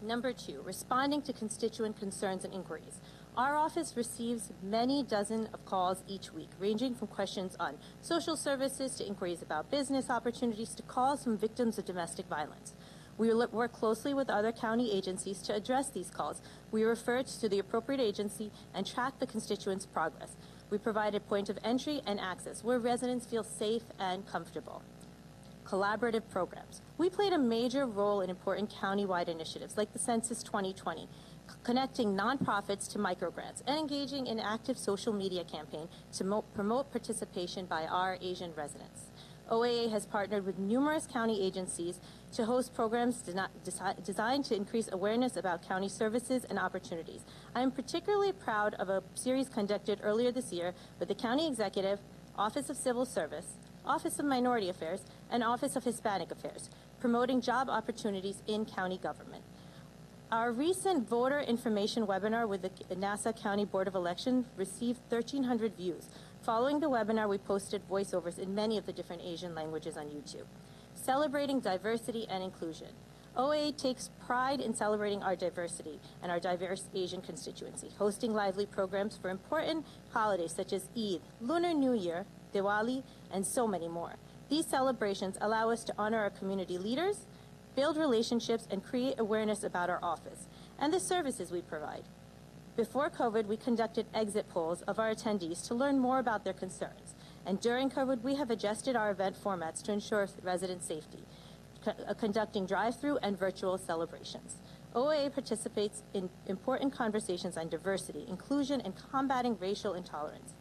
Number two, responding to constituent concerns and inquiries. Our office receives many dozen of calls each week, ranging from questions on social services to inquiries about business opportunities to calls from victims of domestic violence. We work closely with other county agencies to address these calls. We refer to the appropriate agency and track the constituents' progress. We provide a point of entry and access where residents feel safe and comfortable. Collaborative programs. We played a major role in important county-wide initiatives like the Census 2020, connecting nonprofits to microgrants, and engaging in an active social media campaign to promote participation by our Asian residents. OAA has partnered with numerous county agencies to host programs designed to increase awareness about county services and opportunities. I am particularly proud of a series conducted earlier this year with the county executive, Office of Civil Service, Office of Minority Affairs, and Office of Hispanic Affairs, promoting job opportunities in county government. Our recent voter information webinar with the Nassau County Board of Election received 1,300 views. Following the webinar, we posted voiceovers in many of the different Asian languages on YouTube. Celebrating diversity and inclusion. OAA takes pride in celebrating our diversity and our diverse Asian constituency, hosting lively programs for important holidays such as Eid, Lunar New Year, Diwali, and so many more. These celebrations allow us to honor our community leaders, build relationships, and create awareness about our office and the services we provide. Before COVID, we conducted exit polls of our attendees to learn more about their concerns. And during COVID, we have adjusted our event formats to ensure resident safety, conducting drive-through and virtual celebrations. OAA participates in important conversations on diversity, inclusion, and combating racial intolerance.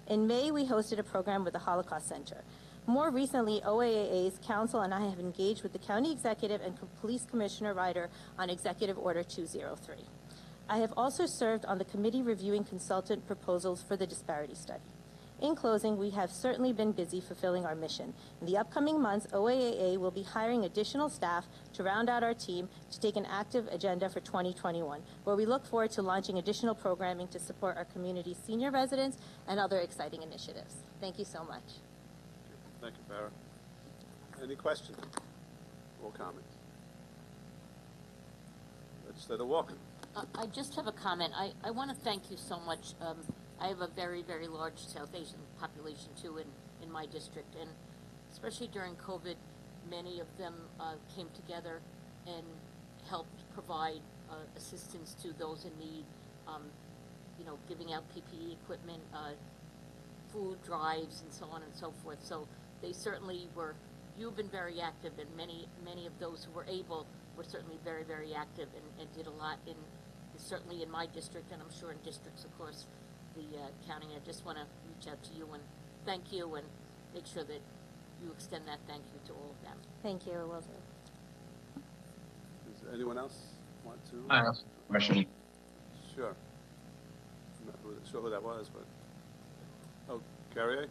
In May, we hosted a program with the Holocaust Center. More recently, OAA's council and I have engaged with the county executive and police commissioner Ryder on Executive Order 203. I have also served on the committee reviewing consultant proposals for the disparity study. In closing, we have certainly been busy fulfilling our mission. In the upcoming months, OAAA will be hiring additional staff to round out our team to take an active agenda for 2021, where we look forward to launching additional programming to support our community's senior residents and other exciting initiatives. Thank you so much. Thank you, Farah. Any questions or comments? Legislator Walker. I just have a comment. I want to thank you so much. I have a very, very large South Asian population, too, in my district. And especially during COVID, many of them came together and helped provide assistance to those in need, you know, giving out PPE equipment, food drives, and so on and so forth. So they certainly were, you've been very active, and many of those who were able were certainly very, very active and did a lot certainly in my district, and I'm sure in districts across the county. I just want to reach out to you and thank you and make sure that you extend that thank you to all of them. Thank you, will do. Does anyone else want to? I have a question. Sure. I'm not sure who that was, but... Oh, Carrier?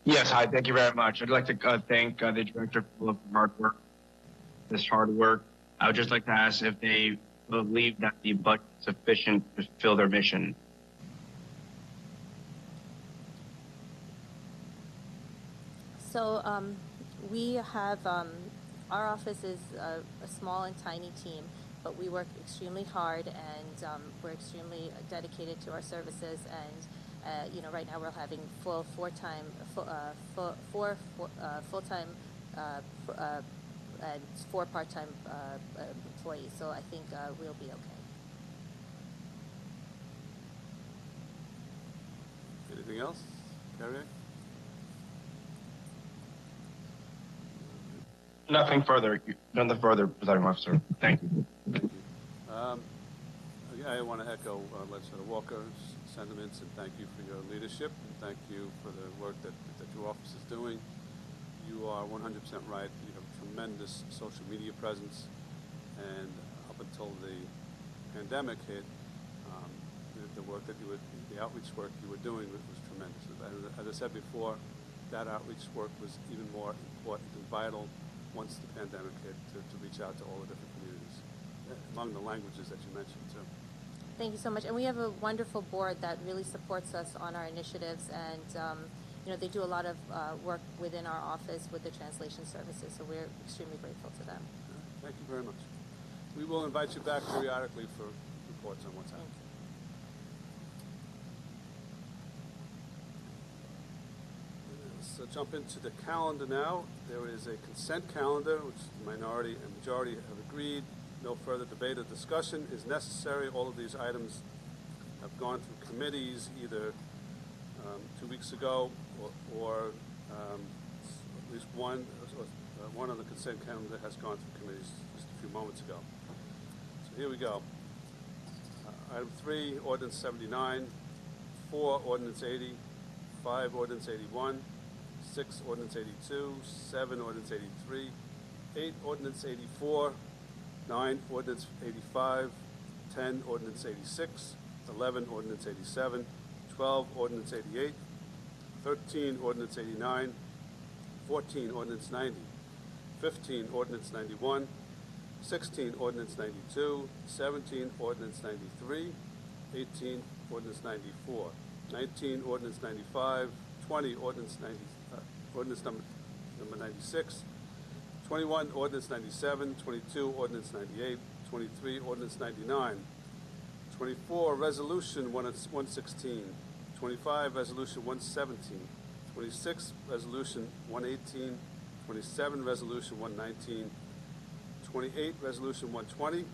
Yes, hi, thank you very much. I'd like to thank the director for the hard work, this hard work. I would just like to ask if they believe that the budget is sufficient to fulfill their mission. So we have, our office is a small and tiny team, but we work extremely hard, and we're extremely dedicated to our services. And you know, right now we're having four full-time and 4 part-time employees. So I think we'll be okay. Anything else? Carrier? Nothing further, Presiding Officer. Thank you. Again, I want to echo Legislator Walker's sentiments and thank you for your leadership and thank you for the work that your office is doing. You are 100% right. You have tremendous social media presence, and up until the pandemic hit, the work that the outreach work you were doing was tremendous. As I said before, that outreach work was even more important and vital once the pandemic hit to reach out to all the different communities, among the languages that you mentioned too. Thank you so much. And we have a wonderful board that really supports us on our initiatives, and you know, they do a lot of work within our office with the translation services, so we're extremely grateful to them. Thank you very much. We will invite you back periodically for reports on what's happening. Let's jump into the calendar now. There is a consent calendar, which the minority and majority have agreed. No further debate or discussion is necessary. All of these items have gone through committees either 2 weeks ago or at least one on the consent calendar has gone through committees just a few moments ago. So here we go. Item 3, Ordinance 79, 4, Ordinance 80, 5, Ordinance 81, 6, Ordinance 82, 7, Ordinance 83, 8, Ordinance 84, 9, Ordinance 85, 10, Ordinance 86, 11, Ordinance 87, 12, Ordinance 88, 13, Ordinance 89. 14, Ordinance 90. 15, Ordinance 91. 16, Ordinance 92. 17, Ordinance 93. 18, Ordinance 94. 19, Ordinance 95. 20, Ordinance number 96. 21, Ordinance 97. 22, Ordinance 98. 23, Ordinance 99. 24, Resolution 116. 25, Resolution 117. 26, Resolution 118. 27, Resolution 119. 28, Resolution 120.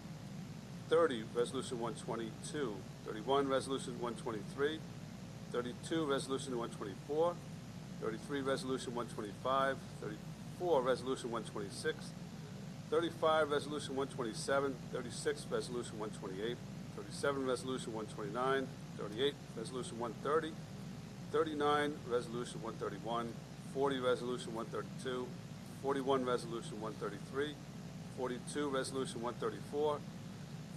30, Resolution 122. 31, Resolution 123. 32, Resolution 124. 33, Resolution 125. 34, Resolution 126. 35, Resolution 127. 36, Resolution 128. 37, Resolution 129. 38, Resolution 130. 39, Resolution 131. 40, Resolution 132. 41, Resolution 133. 42, Resolution 134.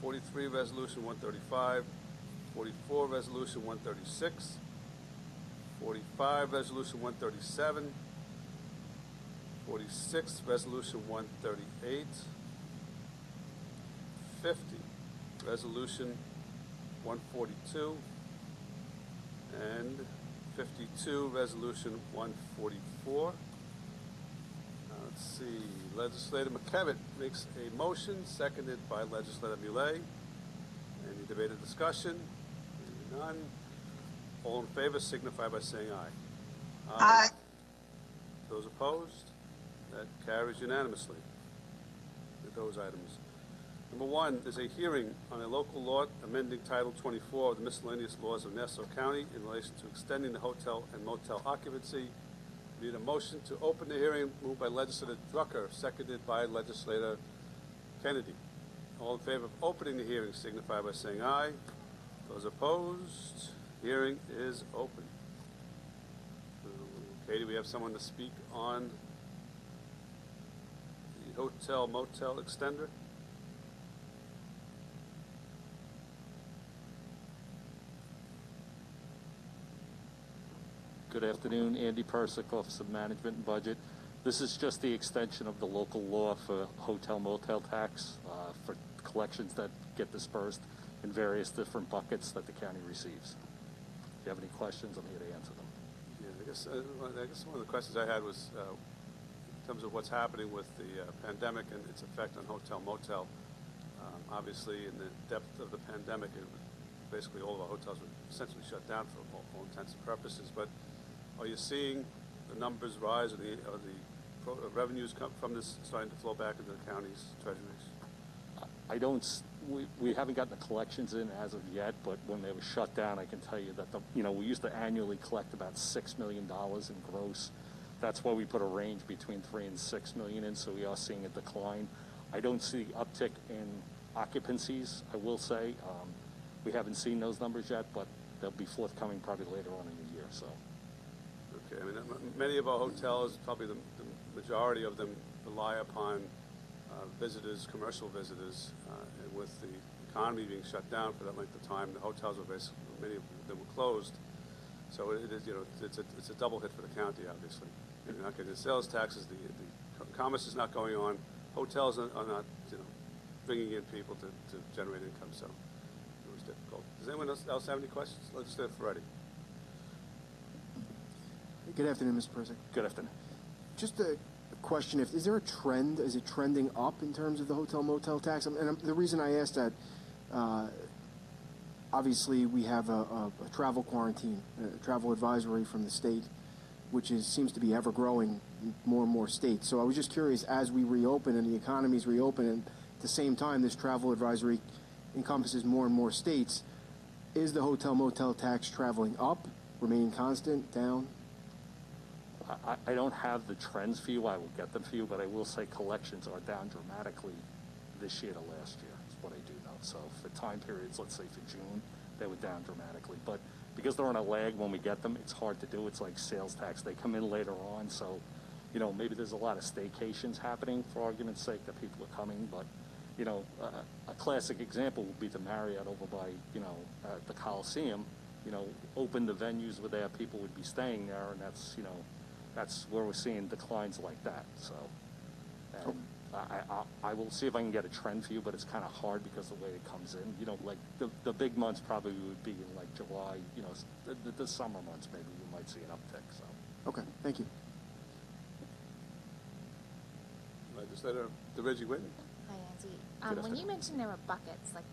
43, Resolution 135. 44, Resolution 136. 45, Resolution 137. 46, Resolution 138. 50, Resolution 142. And 52, Resolution 144. Let's see. Legislator McKevitt makes a motion, seconded by Legislator Millet. Any debate or discussion? None. All in favor signify by saying aye. Aye. Those opposed? That carries unanimously with those items. Number one is a hearing on a local law amending Title 24 of the miscellaneous laws of Nassau County in relation to extending the hotel and motel occupancy. We need a motion to open the hearing, moved by Legislator Drucker, seconded by Legislator Kennedy. All in favor of opening the hearing signify by saying aye. Those opposed? Hearing is open. Okay, do we have someone to speak on the hotel motel extender? Good afternoon, Andy Persick, Office of Management and Budget. This is just the extension of the local law for hotel motel tax for collections that get dispersed in various different buckets that the county receives. If you have any questions, I'm here to answer them. Yeah, I guess one of the questions I had was in terms of what's happening with the pandemic and its effect on hotel motel. Obviously, in the depth of the pandemic, basically all of our hotels were essentially shut down for all intents and purposes. But are you seeing the numbers rise, or the revenues come from this starting to flow back into the county's treasuries? We haven't gotten the collections in as of yet, but when they were shut down, I can tell you that we used to annually collect about $6 million in gross. That's why we put a range between 3 and 6 million in, so we are seeing a decline. I don't see uptick in occupancies, I will say. We haven't seen those numbers yet, but they'll be forthcoming probably later on in the year. So. Okay, I mean, many of our hotels, probably the majority of them, rely upon visitors, commercial visitors, and with the economy being shut down for that length of time, the hotels were basically, many of them were closed. So it is, it's a double hit for the county, obviously. You're not getting the sales taxes, the commerce is not going on, hotels are not, bringing in people to generate income. So it was difficult. Does anyone else have any questions? Legislator Ferretti. Good afternoon, Mr. President. Good afternoon. Just a question: is there a trend? Is it trending up in terms of the hotel motel tax? And the reason I asked that, obviously, we have a travel quarantine, a travel advisory from the state, which seems to be ever growing in more and more states. So I was just curious, as we reopen and the economies reopen, and at the same time this travel advisory encompasses more and more states, is the hotel motel tax traveling up, remaining constant, down? I don't have the trends for you. I will get them for you, but I will say collections are down dramatically this year to last year. Is what I do know. So for time periods, let's say for June, they were down dramatically. But because they're on a lag when we get them, it's hard to do. It's like sales tax. They come in later on. So, maybe there's a lot of staycations happening, for argument's sake, that people are coming. But, a classic example would be the Marriott over by, the Coliseum. open the venues where their people would be staying there, and that's where we're seeing declines like that. So, and I will see if I can get a trend for you, but it's kind of hard because the way it comes in. Like the big months probably would be in like July. The summer months maybe you might see an uptick. So. Okay, thank you. Legislator DeReggie Whitten. Hi, Andy. When you mentioned there were buckets, like,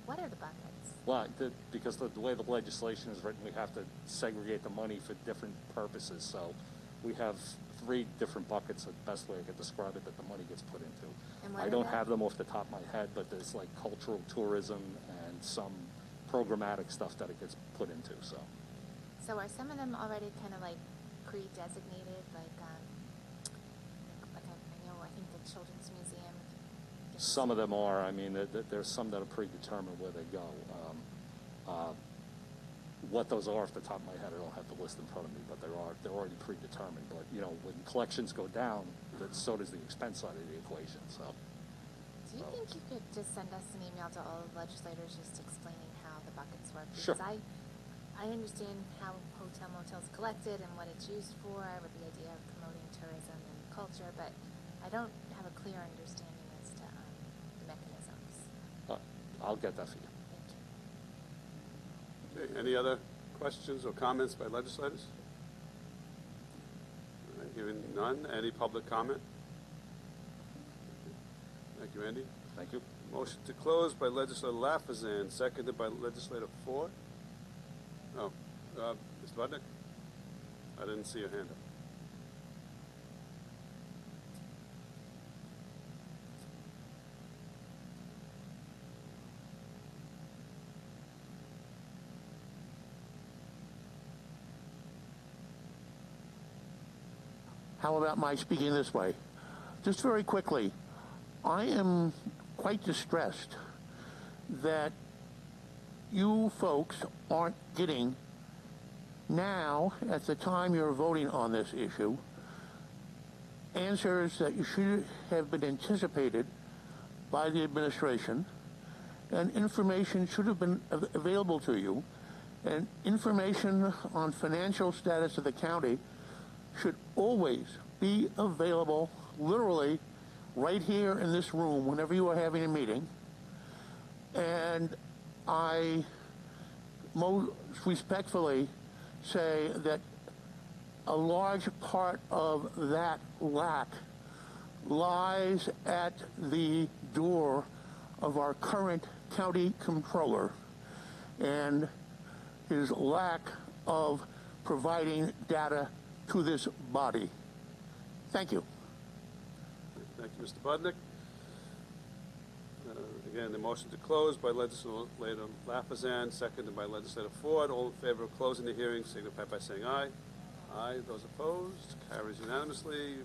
what are the buckets? Well, because the way the legislation is written, we have to segregate the money for different purposes. So we have 3 different buckets, the best way I could describe it, that the money gets put into. I don't have them off the top of my head, but there's like cultural tourism and some programmatic stuff that it gets put into. So are some of them already kind of like pre-designated, like I think the Children's Museum? Some of them are. I mean, there's some that are predetermined where they go. What those are off the top of my head, I don't have the list in front of me, but they're already predetermined. But when collections go down, so does the expense side of the equation. So. Do you think you could just send us an email to all the legislators just explaining how the buckets work? Sure. Because I understand how hotel motels collected and what it's used for with the idea of promoting tourism and culture, but I don't have a clear understanding as to the mechanisms. I'll get that for you. Okay, any other questions or comments by legislators? All right, hearing none. Any public comment? Thank you, Andy. Thank you. Motion to close by Legislator Lafazan, seconded by Legislator Ford. Oh, Mr. Budnick? I didn't see your hand up. How about my speaking this way? Just very quickly, I am quite distressed that you folks aren't getting now, at the time you're voting on this issue, answers that you should have been anticipated by the administration, and information should have been available to you, and information on financial status of the county should always be available, literally, right here in this room whenever you are having a meeting. And I most respectfully say that a large part of that lack lies at the door of our current county controller and his lack of providing data to this body. Thank you. Thank you, Mr. Budnick. Again, the motion to close by Legislator Lafazan, seconded by Legislator Ford. All in favor of closing the hearing, signify by saying aye. Aye. Those opposed, carries unanimously.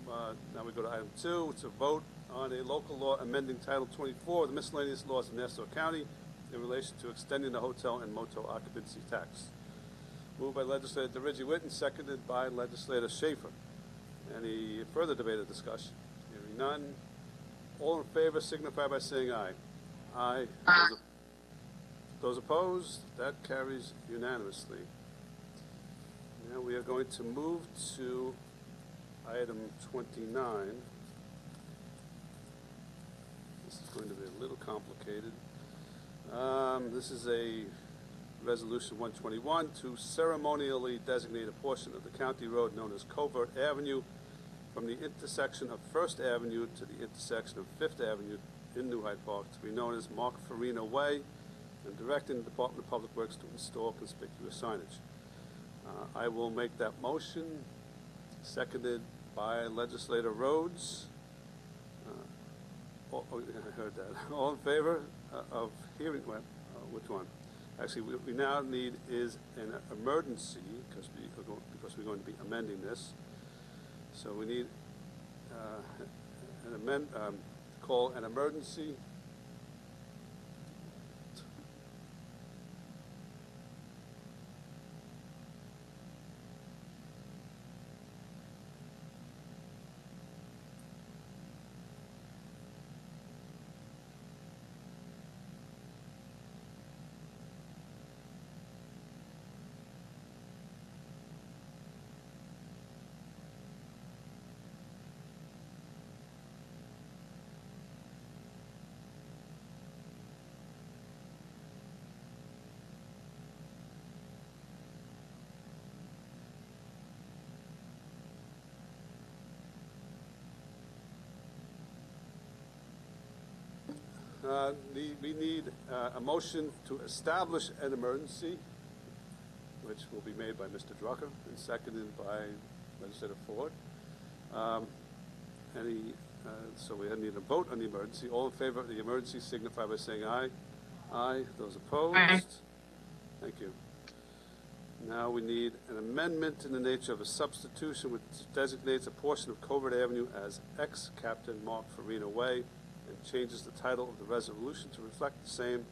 Now we go to item 2. It's a vote on a local law amending Title 24 of the miscellaneous laws of Nassau County in relation to extending the hotel and motel occupancy tax. Moved by Legislator DeReggie Whitten, seconded by Legislator Schaefer. Any further debate or discussion? Hearing none. All in favor signify by saying aye. Aye. Those opposed, that carries unanimously. Now we are going to move to item 29. This is going to be a little complicated. This is a Resolution 121 to ceremonially designate a portion of the county road known as Covert Avenue from the intersection of First Avenue to the intersection of Fifth Avenue in New Hyde Park to be known as Mark Farina Way, and directing the Department of Public Works to install conspicuous signage. I will make that motion, seconded by Legislator Rhodes. I heard that. All in favor of hearing? Which one? Actually, what we now need is an emergency because we're going to be amending this. So we need call an emergency. We need a motion to establish an emergency, which will be made by Mr. Drucker and seconded by Legislator Ford. So we need a vote on the emergency. All in favor of the emergency signify by saying aye. Aye. Those opposed? Aye. Thank you. Now we need an amendment in the nature of a substitution which designates a portion of Covert Avenue as ex-Captain Mark Farina Way and changes the title of the resolution to reflect the same.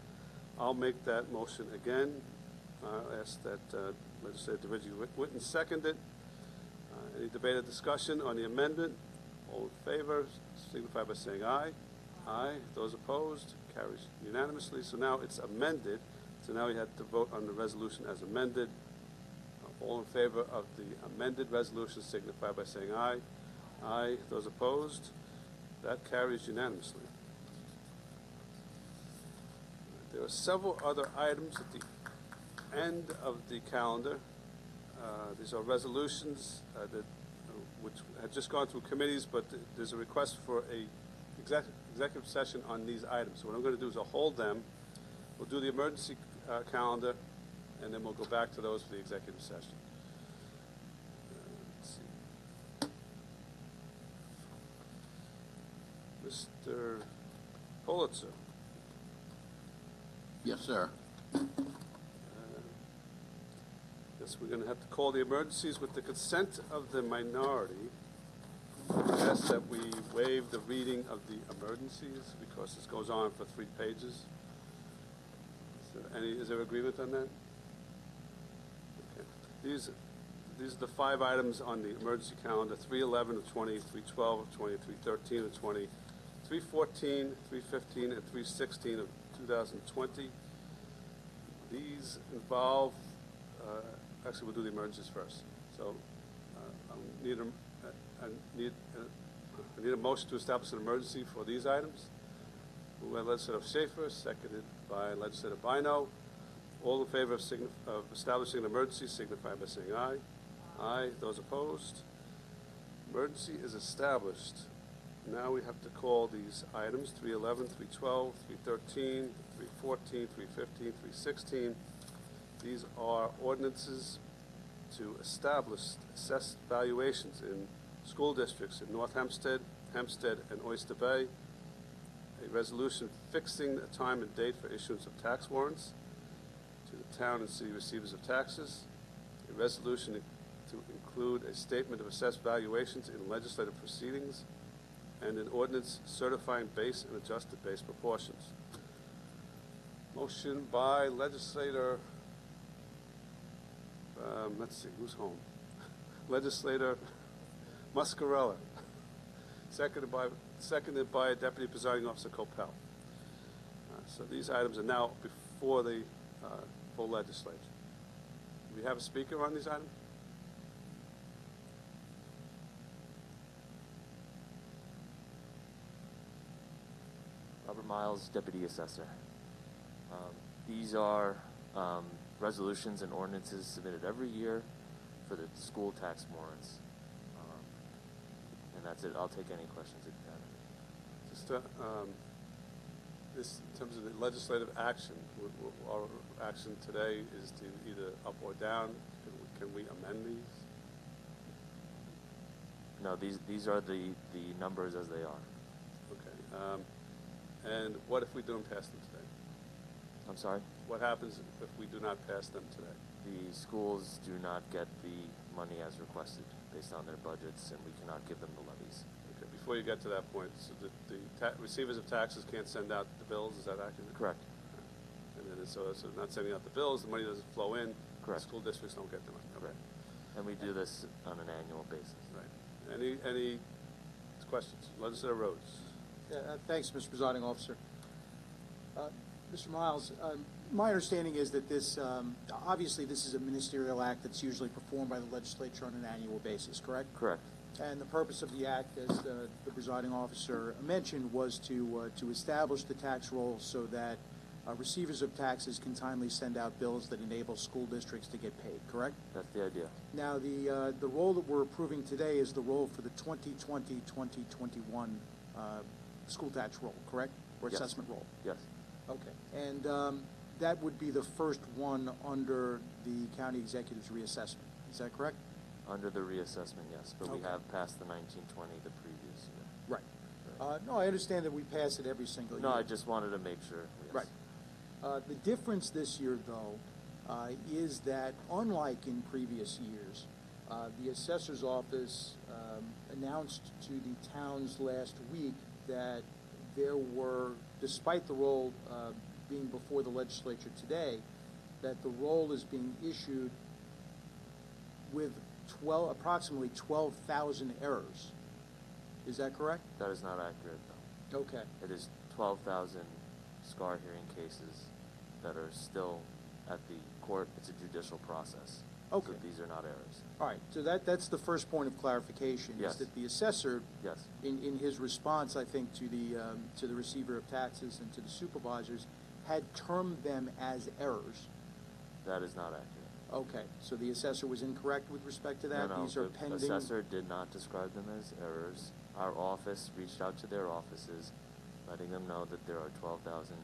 I'll make that motion again. I'll ask that Legislator DeRigi Whitten second it. Any debate or discussion on the amendment? All in favor signify by saying aye. Aye. Those opposed? Carries unanimously. So now it's amended. So now we have to vote on the resolution as amended. All in favor of the amended resolution signify by saying aye. Aye. Those opposed? That carries unanimously. There are several other items at the end of the calendar. These are resolutions which had just gone through committees, but there's a request for a executive session on these items. So what I'm going to do is I'll hold them. We'll do the emergency calendar, and then we'll go back to those for the executive session. Let's see. Mr. Pulitzer. Yes, sir. Yes, we're going to have to call the emergencies with the consent of the minority. I ask that we waive the reading of the emergencies because this goes on for 3 pages. Is there agreement on that? Okay. These are the 5 items on the emergency calendar: 311 of 20, 312 of 20, 313 of 20, 314, 315, and 316 of 2020. These involve, actually we'll do the emergencies first. So I need a motion to establish an emergency for these items. Moved by Legislator Schaefer, seconded by Legislator Bino. All in favor of establishing an emergency signify by saying aye. Aye. Those opposed? Emergency is established. Now we have to call these items: 311, 312, 313, 314, 315, 316. These are ordinances to establish assessed valuations in school districts in North Hempstead, Hempstead, and Oyster Bay. A resolution fixing a time and date for issuance of tax warrants to the town and city receivers of taxes. A resolution to include a statement of assessed valuations in legislative proceedings, and an ordinance certifying base and adjusted base proportions. Motion by Legislator, let's see, who's home? Legislator Muscarella, seconded by Deputy Presiding Officer Coppell. So these items are now before the full legislature. Do we have a speaker on these items? Robert Miles, Deputy Assessor. These are resolutions and ordinances submitted every year for the school tax warrants. And that's it. I'll take any questions if you have any. Just this, in terms of the legislative action, our action today is to either up or down. Can we amend these? No, these are the numbers as they are. Okay. And what if we don't pass them today? I'm sorry? What happens if we do not pass them today? The schools do not get the money as requested based on their budgets, and we cannot give them the levies. Okay, before you get to that point, so the receivers of taxes can't send out the bills, is that accurate? Correct. And then so not sending out the bills, the money doesn't flow in. Correct. School districts don't get the money. Okay. And we do this on an annual basis. Right. Any questions? Legislator Rhodes. Thanks, Mr. Presiding Officer. Mr. Miles, my understanding is that this, obviously this is a ministerial act that's usually performed by the legislature on an annual basis, correct? Correct. And the purpose of the act, as the presiding officer mentioned, was to establish the tax roll so that receivers of taxes can timely send out bills that enable school districts to get paid, correct? That's the idea. Now, the roll that we're approving today is the roll for the 2020-2021 school tax roll, correct? or Yes. assessment roll? Yes. Okay, and that would be the first one under the county executive's reassessment, is that correct? Under the reassessment, yes, but we Okay. have passed the 1920 the previous year. Right. No, I understand that we pass it every single year. No, I just wanted to make sure. Yes. Right. The difference this year, though, is that unlike in previous years, the assessor's office announced to the towns last week that there were, despite the roll being before the legislature today, that the roll is being issued with approximately 12,000 errors. Is that correct? That is not accurate, though. Okay. It is 12,000 SCAR hearing cases that are still at the court. It's a judicial process. Okay. So these are not errors. All right, so that's the first point of clarification, Yes. is that the assessor, Yes. in his response, I think, to the receiver of taxes and to the supervisors, had termed them as errors. That is not accurate. Okay, so the assessor was incorrect with respect to that? No, These are the pending? assessor did not describe them as errors. Our office reached out to their offices, letting them know that there are 12,000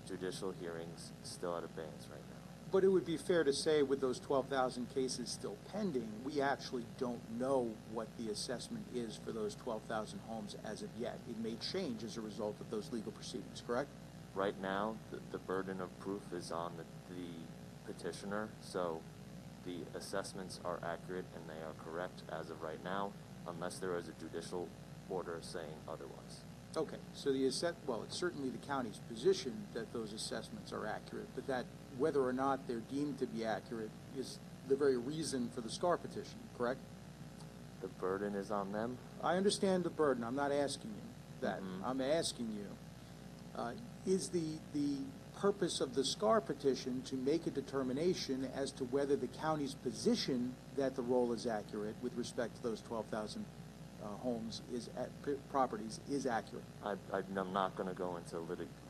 judicial hearings still at abeyance right now. But it would be fair to say, with those 12,000 cases still pending, we actually don't know what the assessment is for those 12,000 homes as of yet. It may change as a result of those legal proceedings, correct? Right now, the burden of proof is on the petitioner, so the assessments are accurate and they are correct as of right now, unless there is a judicial order saying otherwise. Okay, so it's certainly the county's position that those assessments are accurate, but that whether or not they're deemed to be accurate is the very reason for the SCAR petition, correct? The burden is on them? I understand the burden. I'm not asking you that. I'm asking you, is the purpose of the SCAR petition to make a determination as to whether the county's position that the roll is accurate with respect to those 12,000 homes properties is accurate? I'm not going to go into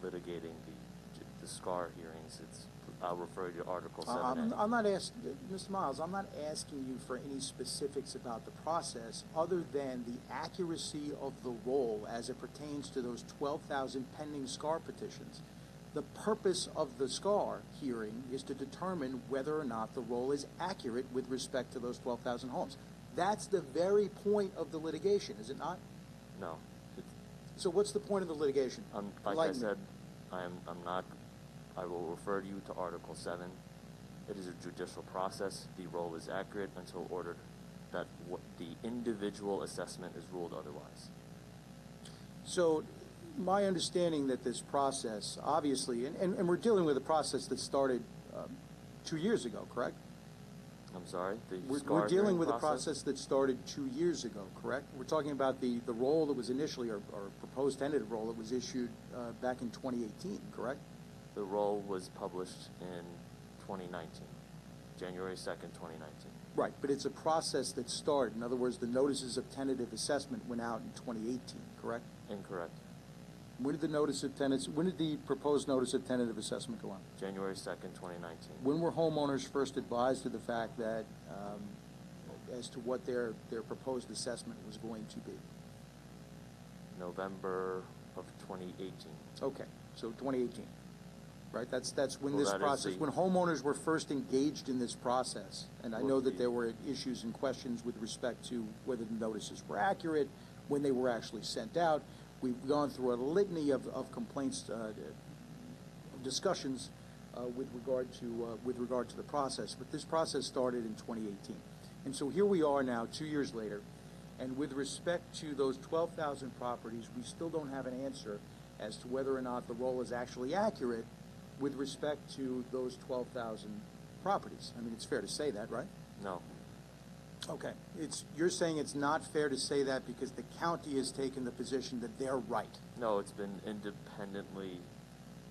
litigating the SCAR hearings. I'll refer you to Article 7A. I'm not asking, Mr. Miles, I'm not asking you for any specifics about the process other than the accuracy of the roll as it pertains to those 12,000 pending SCAR petitions. The purpose of the SCAR hearing is to determine whether or not the roll is accurate with respect to those 12,000 homes. That's the very point of the litigation, is it not? No. So what's the point of the litigation? Like Enlighten I me. said, I will refer you to Article 7. It is a judicial process. The roll is accurate until ordered that the individual assessment is ruled otherwise. So my understanding that this process, obviously, and we're dealing with a process that started 2 years ago, correct? I'm sorry? We're dealing with a process that started 2 years ago, correct? We're talking about the roll that was initially, or proposed tentative roll that was issued back in 2018, correct? The roll was published in 2019, January 2nd, 2019. Right, but it's a process that started. In other words, the notices of tentative assessment went out in 2018, correct? Incorrect. When did the proposed notice of tentative assessment go on? January 2nd, 2019. When were homeowners first advised of the fact that, as to what their proposed assessment was going to be? November of 2018. Okay, so 2018, right? That's when Well, this that is process, the- when homeowners were first engaged in this process. And I know that there were issues and questions with respect to whether the notices were accurate, when they were actually sent out. We've gone through a litany of complaints, discussions with regard to the process. But this process started in 2018. And so here we are now, 2 years later, and with respect to those 12,000 properties, we still don't have an answer as to whether or not the roll is actually accurate with respect to those 12,000 properties. I mean, it's fair to say that, right? No. Okay. You're saying it's not fair to say that because the county has taken the position that they're right. No, it's been independently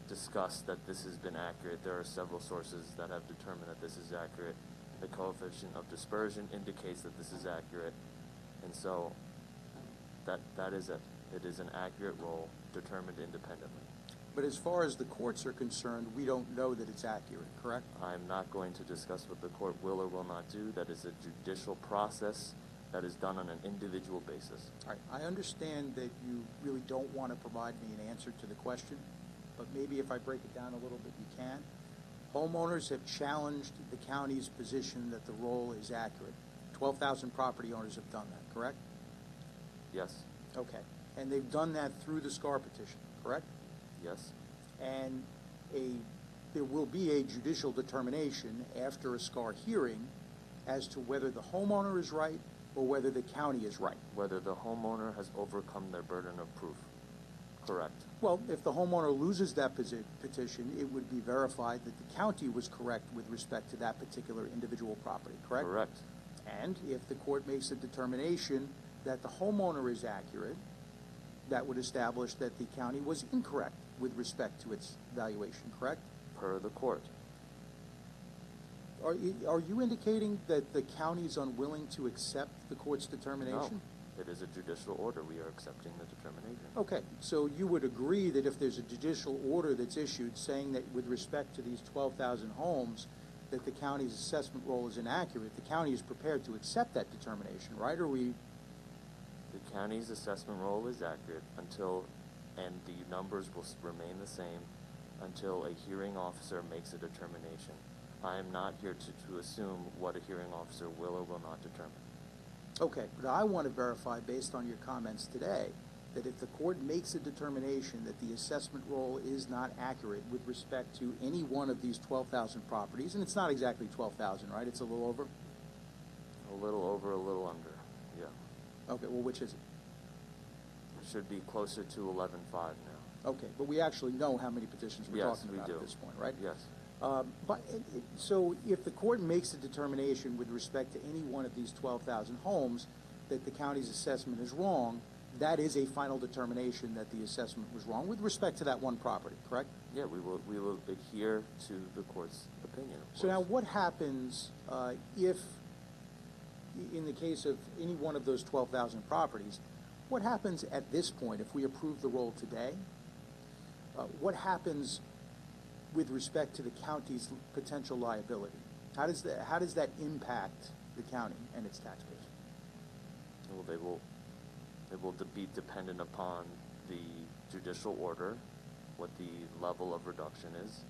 discussed that this has been accurate. There are several sources that have determined that this is accurate. The coefficient of dispersion indicates that this is accurate. And so that is it. It is an accurate roll determined independently. But as far as the courts are concerned, we don't know that it's accurate, correct? I'm not going to discuss what the court will or will not do. That is a judicial process that is done on an individual basis. All right, I understand that you really don't want to provide me an answer to the question, but maybe if I break it down a little bit, you can. Homeowners have challenged the county's position that the roll is accurate. 12,000 property owners have done that, correct? Yes. Okay, and they've done that through the SCAR petition, correct? Yes. And there will be a judicial determination after a SCAR hearing as to whether the homeowner is right or whether the county is right. Whether the homeowner has overcome their burden of proof. Correct. Well, if the homeowner loses that petition, it would be verified that the county was correct with respect to that particular individual property, correct? Correct. And if the court makes a determination that the homeowner is accurate, that would establish that the county was incorrect with respect to its valuation, correct? Per the court. Are you indicating that the county is unwilling to accept the court's determination? No, it is a judicial order. We are accepting the determination. Okay, so you would agree that if there's a judicial order that's issued saying that with respect to these 12,000 homes, that the county's assessment roll is inaccurate, the county is prepared to accept that determination, right? The county's assessment roll is accurate and the numbers will remain the same until a hearing officer makes a determination. I am not here to assume what a hearing officer will or will not determine. Okay, but I want to verify based on your comments today that if the court makes a determination that the assessment roll is not accurate with respect to any one of these 12,000 properties, and it's not exactly 12,000, right? It's a little over? A little over, a little under, yeah. Okay, well, which is it? It should be closer to 11.5 now. Okay, but we actually know how many petitions we're talking about at this point, right? Yes. So if the court makes a determination with respect to any one of these 12,000 homes that the county's assessment is wrong, that is a final determination that the assessment was wrong with respect to that one property, correct? Yeah, we will adhere to the court's opinion. So now what happens if, in the case of any one of those 12,000 properties, what happens at this point if we approve the roll today? What happens with respect to the county's potential liability? How does that impact the county and its taxpayers? Well, they will be dependent upon the judicial order, what the level of reduction is,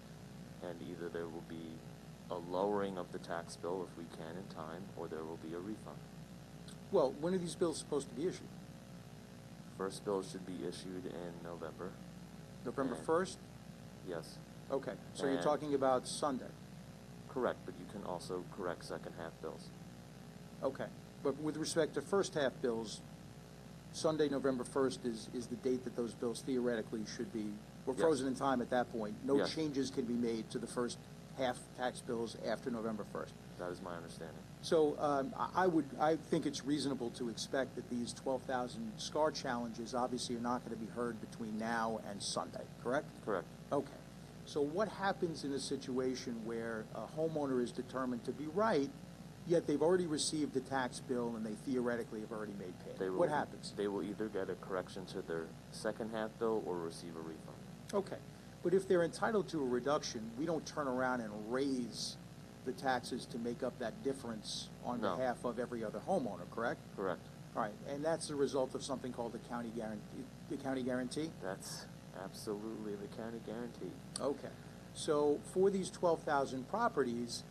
and either there will be a lowering of the tax bill if we can in time, or there will be a refund. Well, when are these bills supposed to be issued? First bill should be issued in November. November 1st? Yes. Okay, so you're talking about Sunday? Correct, but you can also correct second half bills. Okay, but with respect to first half bills, Sunday, November 1st is the date that those bills theoretically should be, we're frozen in time at that point. No changes can be made to the first half tax bills after November 1st. That is my understanding. So I think it's reasonable to expect that these 12,000 SCAR challenges obviously are not going to be heard between now and Sunday, correct? Correct. Okay. So what happens in a situation where a homeowner is determined to be right, yet they've already received a tax bill and they theoretically have already made payment? What happens? They will either get a correction to their second half bill or receive a refund. Okay. But if they're entitled to a reduction, we don't turn around and raise the taxes to make up that difference on behalf of every other homeowner, correct? Correct. All right. And that's the result of something called the county guarantee? That's absolutely the county guarantee. Okay. So for these 12,000 properties,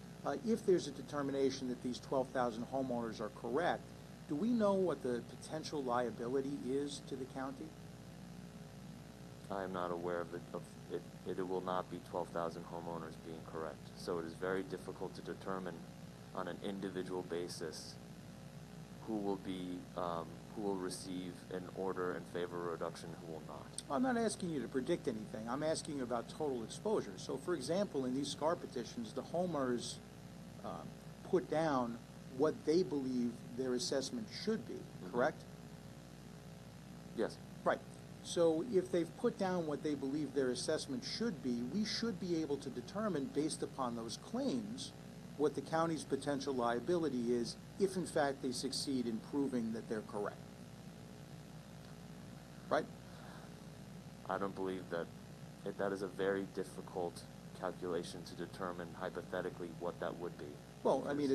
if there's a determination that these 12,000 homeowners are correct, do we know what the potential liability is to the county? I am not aware of it. It will not be 12,000 homeowners being correct. So it is very difficult to determine on an individual basis who will receive an order in favor of reduction, who will not. I'm not asking you to predict anything. I'm asking you about total exposure. So, for example, in these SCAR petitions, the homeowners put down what they believe their assessment should be, correct? Yes. Right. So if they've put down what they believe their assessment should be, we should be able to determine, based upon those claims, what the county's potential liability is if, in fact, they succeed in proving that they're correct. Right? I don't believe that is a very difficult calculation to determine hypothetically what that would be. Well, I mean,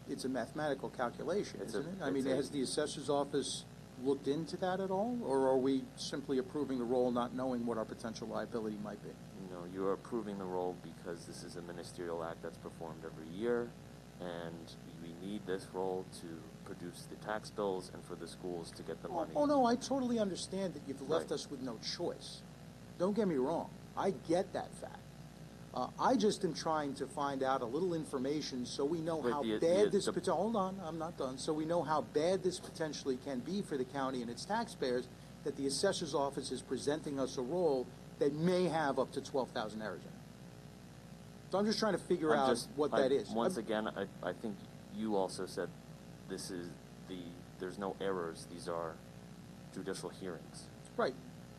it's a mathematical calculation, isn't it? I mean, has the assessor's office looked into that at all, or are we simply approving the roll not knowing what our potential liability might be? No, you are approving the roll because this is a ministerial act that's performed every year, and we need this roll to produce the tax bills and for the schools to get the money. Oh, no, I totally understand that you've left us with no choice. Don't get me wrong. I get that fact. I just am trying to find out a little information so we know how bad this hold on, I'm not done. So we know how bad this potentially can be for the county and its taxpayers, that the assessor's office is presenting us a roll that may have up to 12,000 errors in it. So I'm just trying to figure out what that is. Once again, I think you also said there's no errors. These are judicial hearings. Right.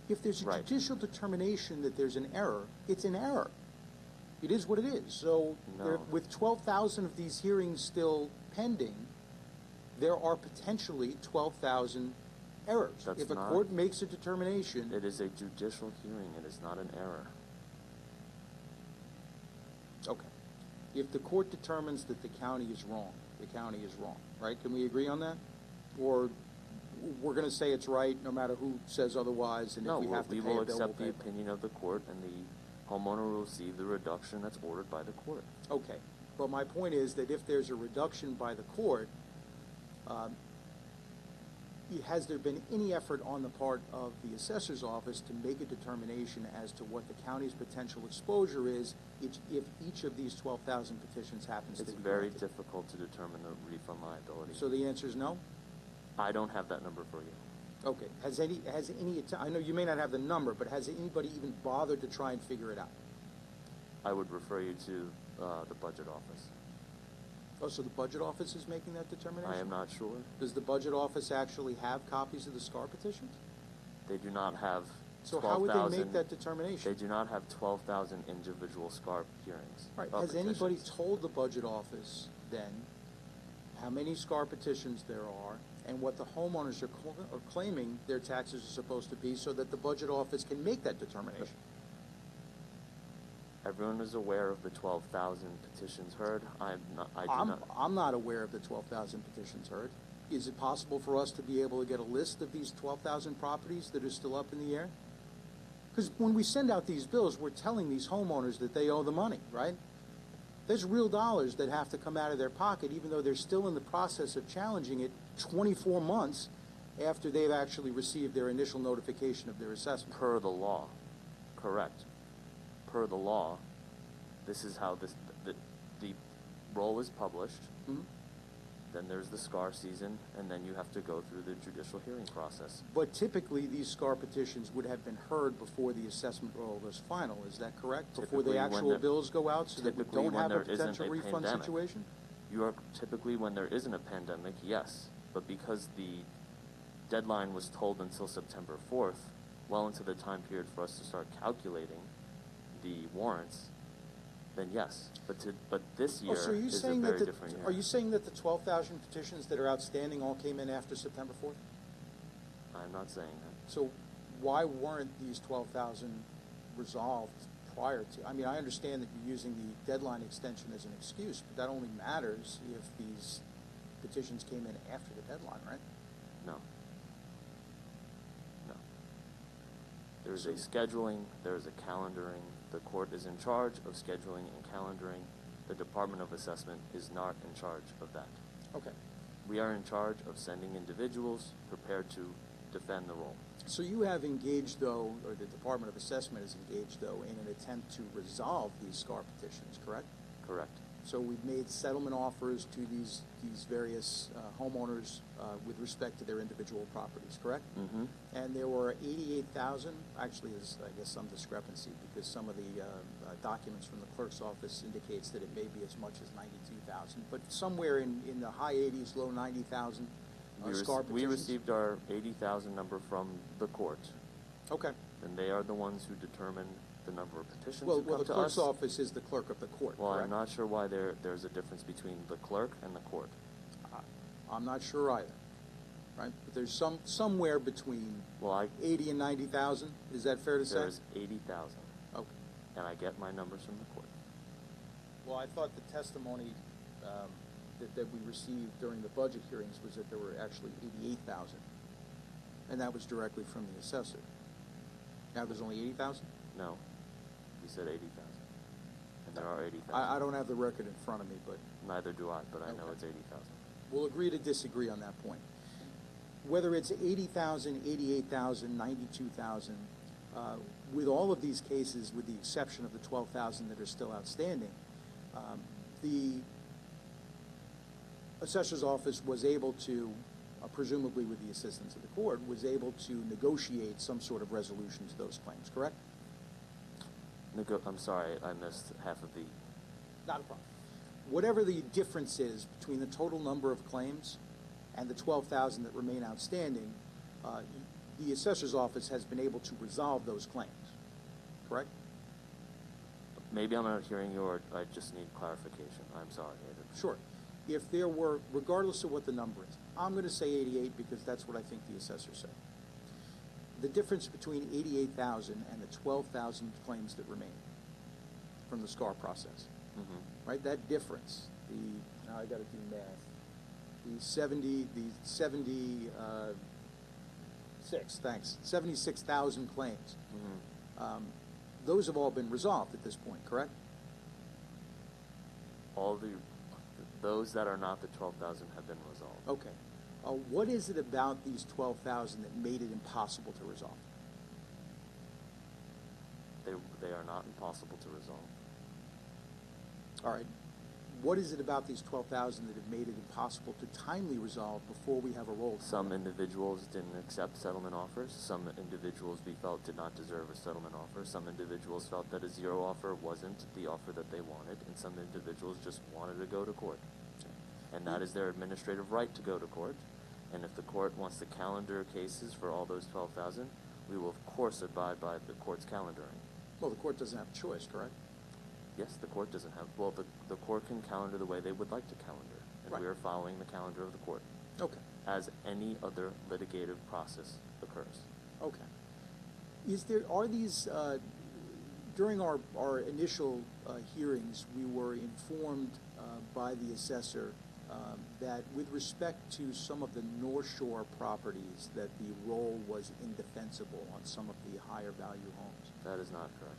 If there's a judicial determination that there's an error, it's an error. It is what it is. So with 12,000 of these hearings still pending, there are potentially 12,000 errors. If a court makes a determination... It is a judicial hearing. It is not an error. Okay. If the court determines that the county is wrong, the county is wrong, right? Can we agree on that? Or we're going to say it's right no matter who says otherwise, and if we have to pay a bill, we will accept the opinion of the court, and the homeowner will receive the reduction that's ordered by the court. Okay. But my point is that if there's a reduction by the court, has there been any effort on the part of the assessor's office to make a determination as to what the county's potential exposure is if each of these 12,000 petitions happens to be It's very granted? difficult to determine the refund liability. So the answer is no? I don't have that number for you. Okay. Has any, I know you may not have the number, but has anybody even bothered to try and figure it out? I would refer you to the budget office. Oh, so the budget office is making that determination? I am not sure. Does the budget office actually have copies of the SCAR petitions? They do not have 12,000. So how would they make that determination? They do not have 12,000 individual SCAR hearings. Right. Has anybody told the budget office then how many SCAR petitions there are and what the homeowners are claiming their taxes are supposed to be so that the budget office can make that determination? Everyone is aware of the 12,000 petitions heard. I'm not aware of the 12,000 petitions heard. Is it possible for us to be able to get a list of these 12,000 properties that are still up in the air? Because when we send out these bills, we're telling these homeowners that they owe the money, right? There's real dollars that have to come out of their pocket, even though they're still in the process of challenging it 24 months after they've actually received their initial notification of their assessment. Per the law. Correct. Per the law, this is how the roll is published. Mm-hmm. Then there's the SCAR season, and then you have to go through the judicial hearing process. But typically, these SCAR petitions would have been heard before the assessment roll is final. Is that correct? Before the actual bills go out, so that we don't have a potential refund situation? You are typically when there isn't a pandemic, yes. But because the deadline was told until September 4th, well into the time period for us to start calculating the warrants, then yes. But this year is a very different year. Are you saying that the 12,000 petitions that are outstanding all came in after September 4th? I'm not saying that. So why weren't these 12,000 resolved prior to? I mean, I understand that you're using the deadline extension as an excuse, but that only matters if these petitions came in after the deadline, right? No. No. There's a scheduling, there's a calendaring. The court is in charge of scheduling and calendaring. The Department of Assessment is not in charge of that. Okay. We are in charge of sending individuals prepared to defend the role. So you have engaged, though, or the Department of Assessment is engaged, though, in an attempt to resolve these SCAR petitions, correct? Correct. So we've made settlement offers to these various homeowners with respect to their individual properties, correct? Mm-hmm. And there were 88,000. Actually, there's, I guess, some discrepancy because some of the documents from the clerk's office indicates that it may be as much as 92,000, but somewhere in the high 80s, low 90,000 SCAR petitions. We received our 80,000 number from the court. Okay. And they are the ones who determine the number of petitions well, that come the to clerk's us. office is the clerk of the court, Well, correct? I'm not sure why there's a difference between the clerk and the court. I'm not sure either, right? But there's somewhere between 80 and 90,000. Is that fair to say? There's 80,000. Okay. And I get my numbers from the court. Well, I thought the testimony that we received during the budget hearings was that there were actually 88,000, and that was directly from the assessor. Now there's only 80,000? No, you said 80,000, and there are 80,000. I don't have the record in front of me, but Neither do I, but I know it's 80,000. we'll agree to disagree on that point. Whether it's 80,000, 88,000, 92,000, with all of these cases, with the exception of the 12,000 that are still outstanding, the assessor's office was able to, presumably with the assistance of the court, was able to negotiate some sort of resolution to those claims, correct? I'm sorry, I missed half of the... Not a problem. Whatever the difference is between the total number of claims and the 12,000 that remain outstanding, the assessor's office has been able to resolve those claims, correct? Maybe I'm not hearing you, or I just need clarification. I'm sorry. Sure. If there were, regardless of what the number is, I'm going to say 88 because that's what I think the assessor said. The difference between 88,000 and the 12,000 claims that remain from the SCAR process, right? That difference, now I got to do math. The 76,000 claims. Those have all been resolved at this point, correct? Those that are not the 12,000 have been resolved. Okay. What is it about these 12,000 that made it impossible to resolve? They are not impossible to resolve. All right. What is it about these 12,000 that have made it impossible to timely resolve before we have a roll? Some individuals didn't accept settlement offers. Some individuals we felt did not deserve a settlement offer. Some individuals felt that a zero offer wasn't the offer that they wanted, and some individuals just wanted to go to court. And that is their administrative right to go to court. And if the court wants to calendar cases for all those 12,000, we will of course abide by the court's calendaring. Well, the court doesn't have a choice, correct? Yes, the court doesn't have. Well, the court can calendar the way they would like to calendar, and Right. we are following the calendar of the court. Okay. As any other litigative process occurs. Okay. Are these, during our initial hearings, we were informed by the assessor that with respect to some of the North Shore properties, that the roll was indefensible on some of the higher value homes. That is not correct.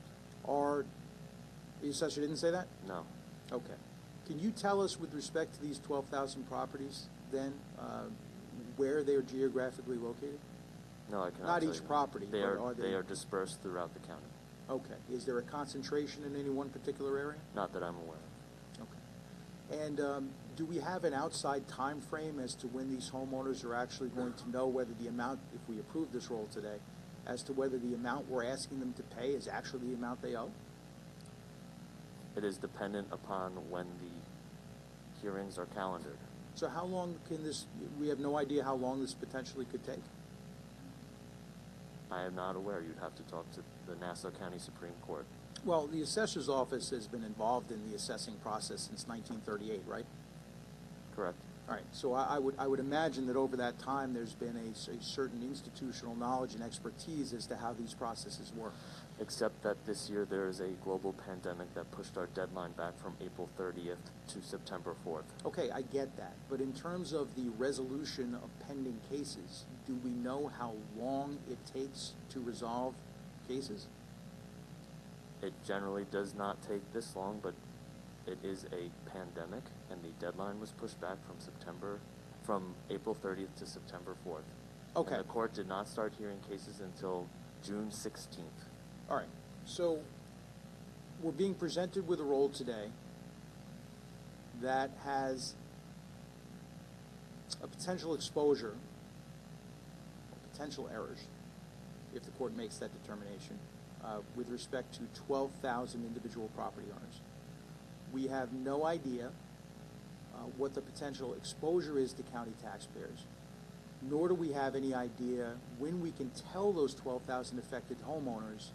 The assessor didn't say that? No. Okay. Can you tell us with respect to these 12,000 properties then, where they're geographically located? No, I cannot. Not tell each you. property, They but are, are they are dispersed throughout the county. Okay. Is there a concentration in any one particular area? Not that I'm aware of. Okay. And do we have an outside time frame as to when these homeowners are actually going to know whether the amount, if we approve this roll today, as to whether the amount we're asking them to pay is actually the amount they owe? It is dependent upon when the hearings are calendared. So how long can this, we have no idea how long this potentially could take? I am not aware. You'd have to talk to the Nassau County Supreme Court. Well, the assessor's office has been involved in the assessing process since 1938, right? Correct. All right. So I would imagine that over that time there's been a certain institutional knowledge and expertise as to how these processes work. Except that this year there is a global pandemic that pushed our deadline back from April 30th to September 4th. Okay, I get that. But in terms of the resolution of pending cases, do we know how long it takes to resolve cases? It generally does not take this long, but it is a pandemic, and the deadline was pushed back from April 30th to September 4th. Okay. And the court did not start hearing cases until June 16th. All right. So we're being presented with a roll today that has a potential exposure, potential errors, if the court makes that determination, with respect to 12,000 individual property owners. We have no idea what the potential exposure is to county taxpayers, nor do we have any idea when we can tell those 12,000 affected homeowners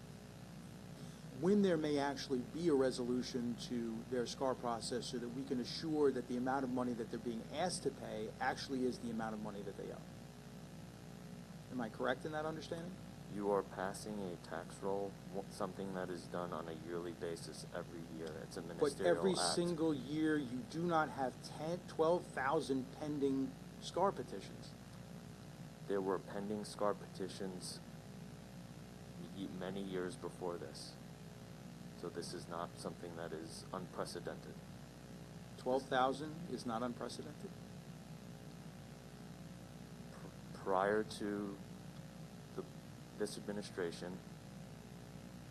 when there may actually be a resolution to their SCAR process so that we can assure that the amount of money that they're being asked to pay actually is the amount of money that they owe. Am I correct in that understanding? You are passing a tax roll, something that is done on a yearly basis every year. It's a But ministerial every act. single year, you do not have 12,000 pending SCAR petitions. There were pending SCAR petitions many years before this. So this is not something that is unprecedented. 12,000 is not unprecedented? Prior to this administration,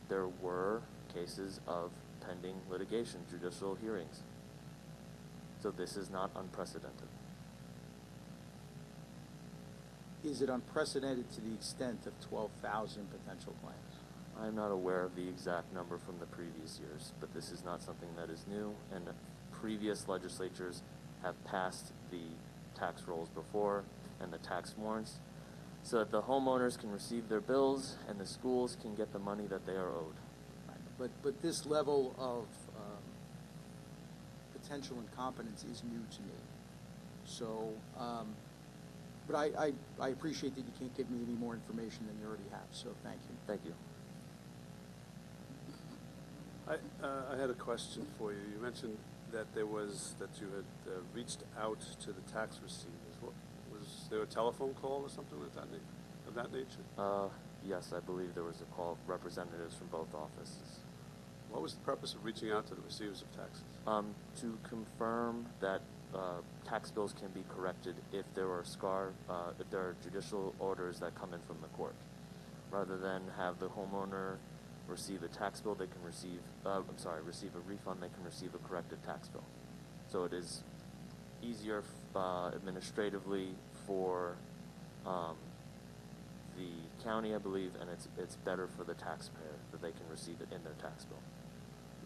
there were cases of pending litigation, judicial hearings. So this is not unprecedented. Is it unprecedented to the extent of 12,000 potential claims? I'm not aware of the exact number from the previous years, but this is not something that is new, and previous legislatures have passed the tax rolls before and the tax warrants so that the homeowners can receive their bills and the schools can get the money that they are owed. But this level of potential incompetence is new to me. So, but I appreciate that you can't give me any more information than you already have, so thank you. Thank you. I had a question for you. You mentioned that you had reached out to the tax receivers. Was there a telephone call or something of that nature? Yes, I believe there was a call of representatives from both offices. What was the purpose of reaching out to the receivers of taxes? To confirm that tax bills can be corrected if there are if there are judicial orders that come in from the court, rather than have the homeowner receive a tax bill, they can receive a refund, they can receive a corrected tax bill. So it is easier administratively for the county, I believe, and it's better for the taxpayer that they can receive it in their tax bill.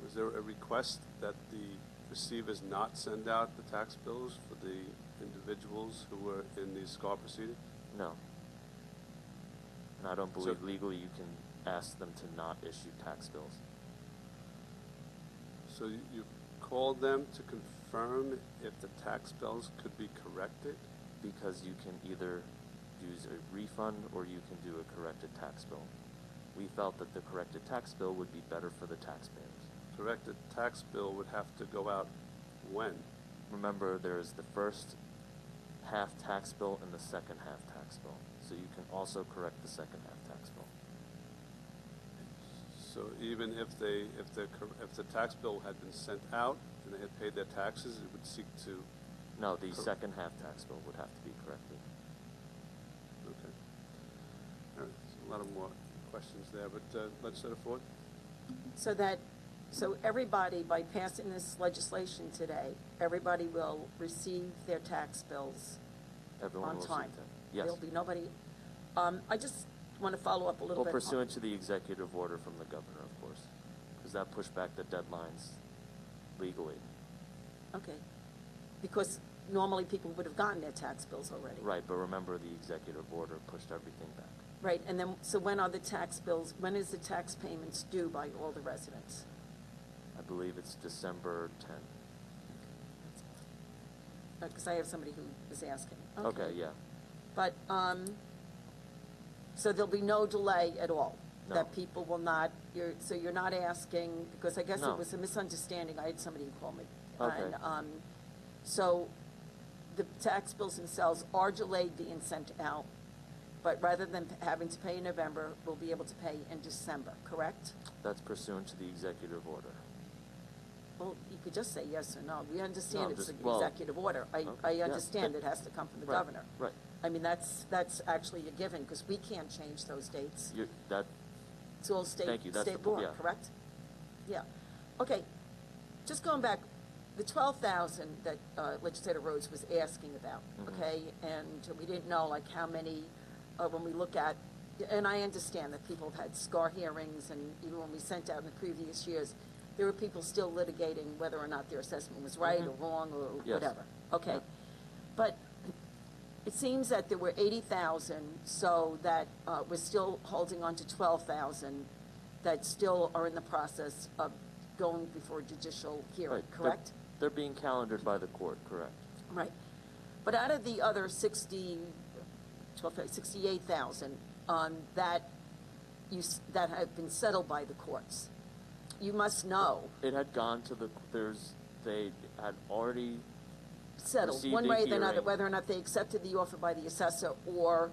Was there a request that the receivers not send out the tax bills for the individuals who were in the SCAR proceeding? No. And I don't believe legally you can ask them to not issue tax bills. So you called them to confirm if the tax bills could be corrected? Because you can either use a refund or you can do a corrected tax bill. We felt that the corrected tax bill would be better for the taxpayers. Corrected tax bill would have to go out when? Remember, there's the first half tax bill and the second half tax bill. So you can also correct the second half tax bill. So even if the tax bill had been sent out and they had paid their taxes, it would seek to... No, the second half tax bill would have to be corrected. Okay. All right. So a lot of more questions there, but Legislator Ford? So everybody, by passing this legislation today, everybody will receive their tax bills Everyone on will time. receive them. Yes. There'll be nobody. I just want to follow up a little bit. Pursuant to the executive order from the governor, of course, because that pushed back the deadlines legally. Okay. Because normally people would have gotten their tax bills already. Right, but remember the executive order pushed everything back. Right, and then, so when are the tax bills, when is the tax payments due by all the residents? I believe it's December 10th. Because I have somebody who is asking. Okay, yeah. But, so there'll be no delay at all? No. That people will not, so you're not asking, because I guess No. it was a misunderstanding, I had somebody who called me. Okay. And, so the tax bills themselves are delayed being sent out, but rather than having to pay in November, we'll be able to pay in December, correct? That's pursuant to the executive order. Well, you could just say yes or no. We understand No, it's just- an well, executive order. I yeah, understand but- it has to come from the Right, governor. right. I mean, that's actually a given, because we can't change those dates. It's all Thank you, that's state the- law, yeah. correct? Yeah. Okay, just going back, the 12,000 that Legislator Rhodes was asking about, okay? And we didn't know, like, how many, when we look at, and I understand that people have had SCAR hearings, and even when we sent out in the previous years, there were people still litigating whether or not their assessment was right or wrong or Yes. whatever. Okay. But it seems that there were 80,000, so that we're still holding on to 12,000 that still are in the process of going before judicial hearing, Right. correct? They're being calendared by the court, correct? Right. But out of the other 68,000, that that had been settled by the courts? You must know. It had gone to they had already Settled, received one a way or another, hearing. whether or not they accepted the offer by the assessor or...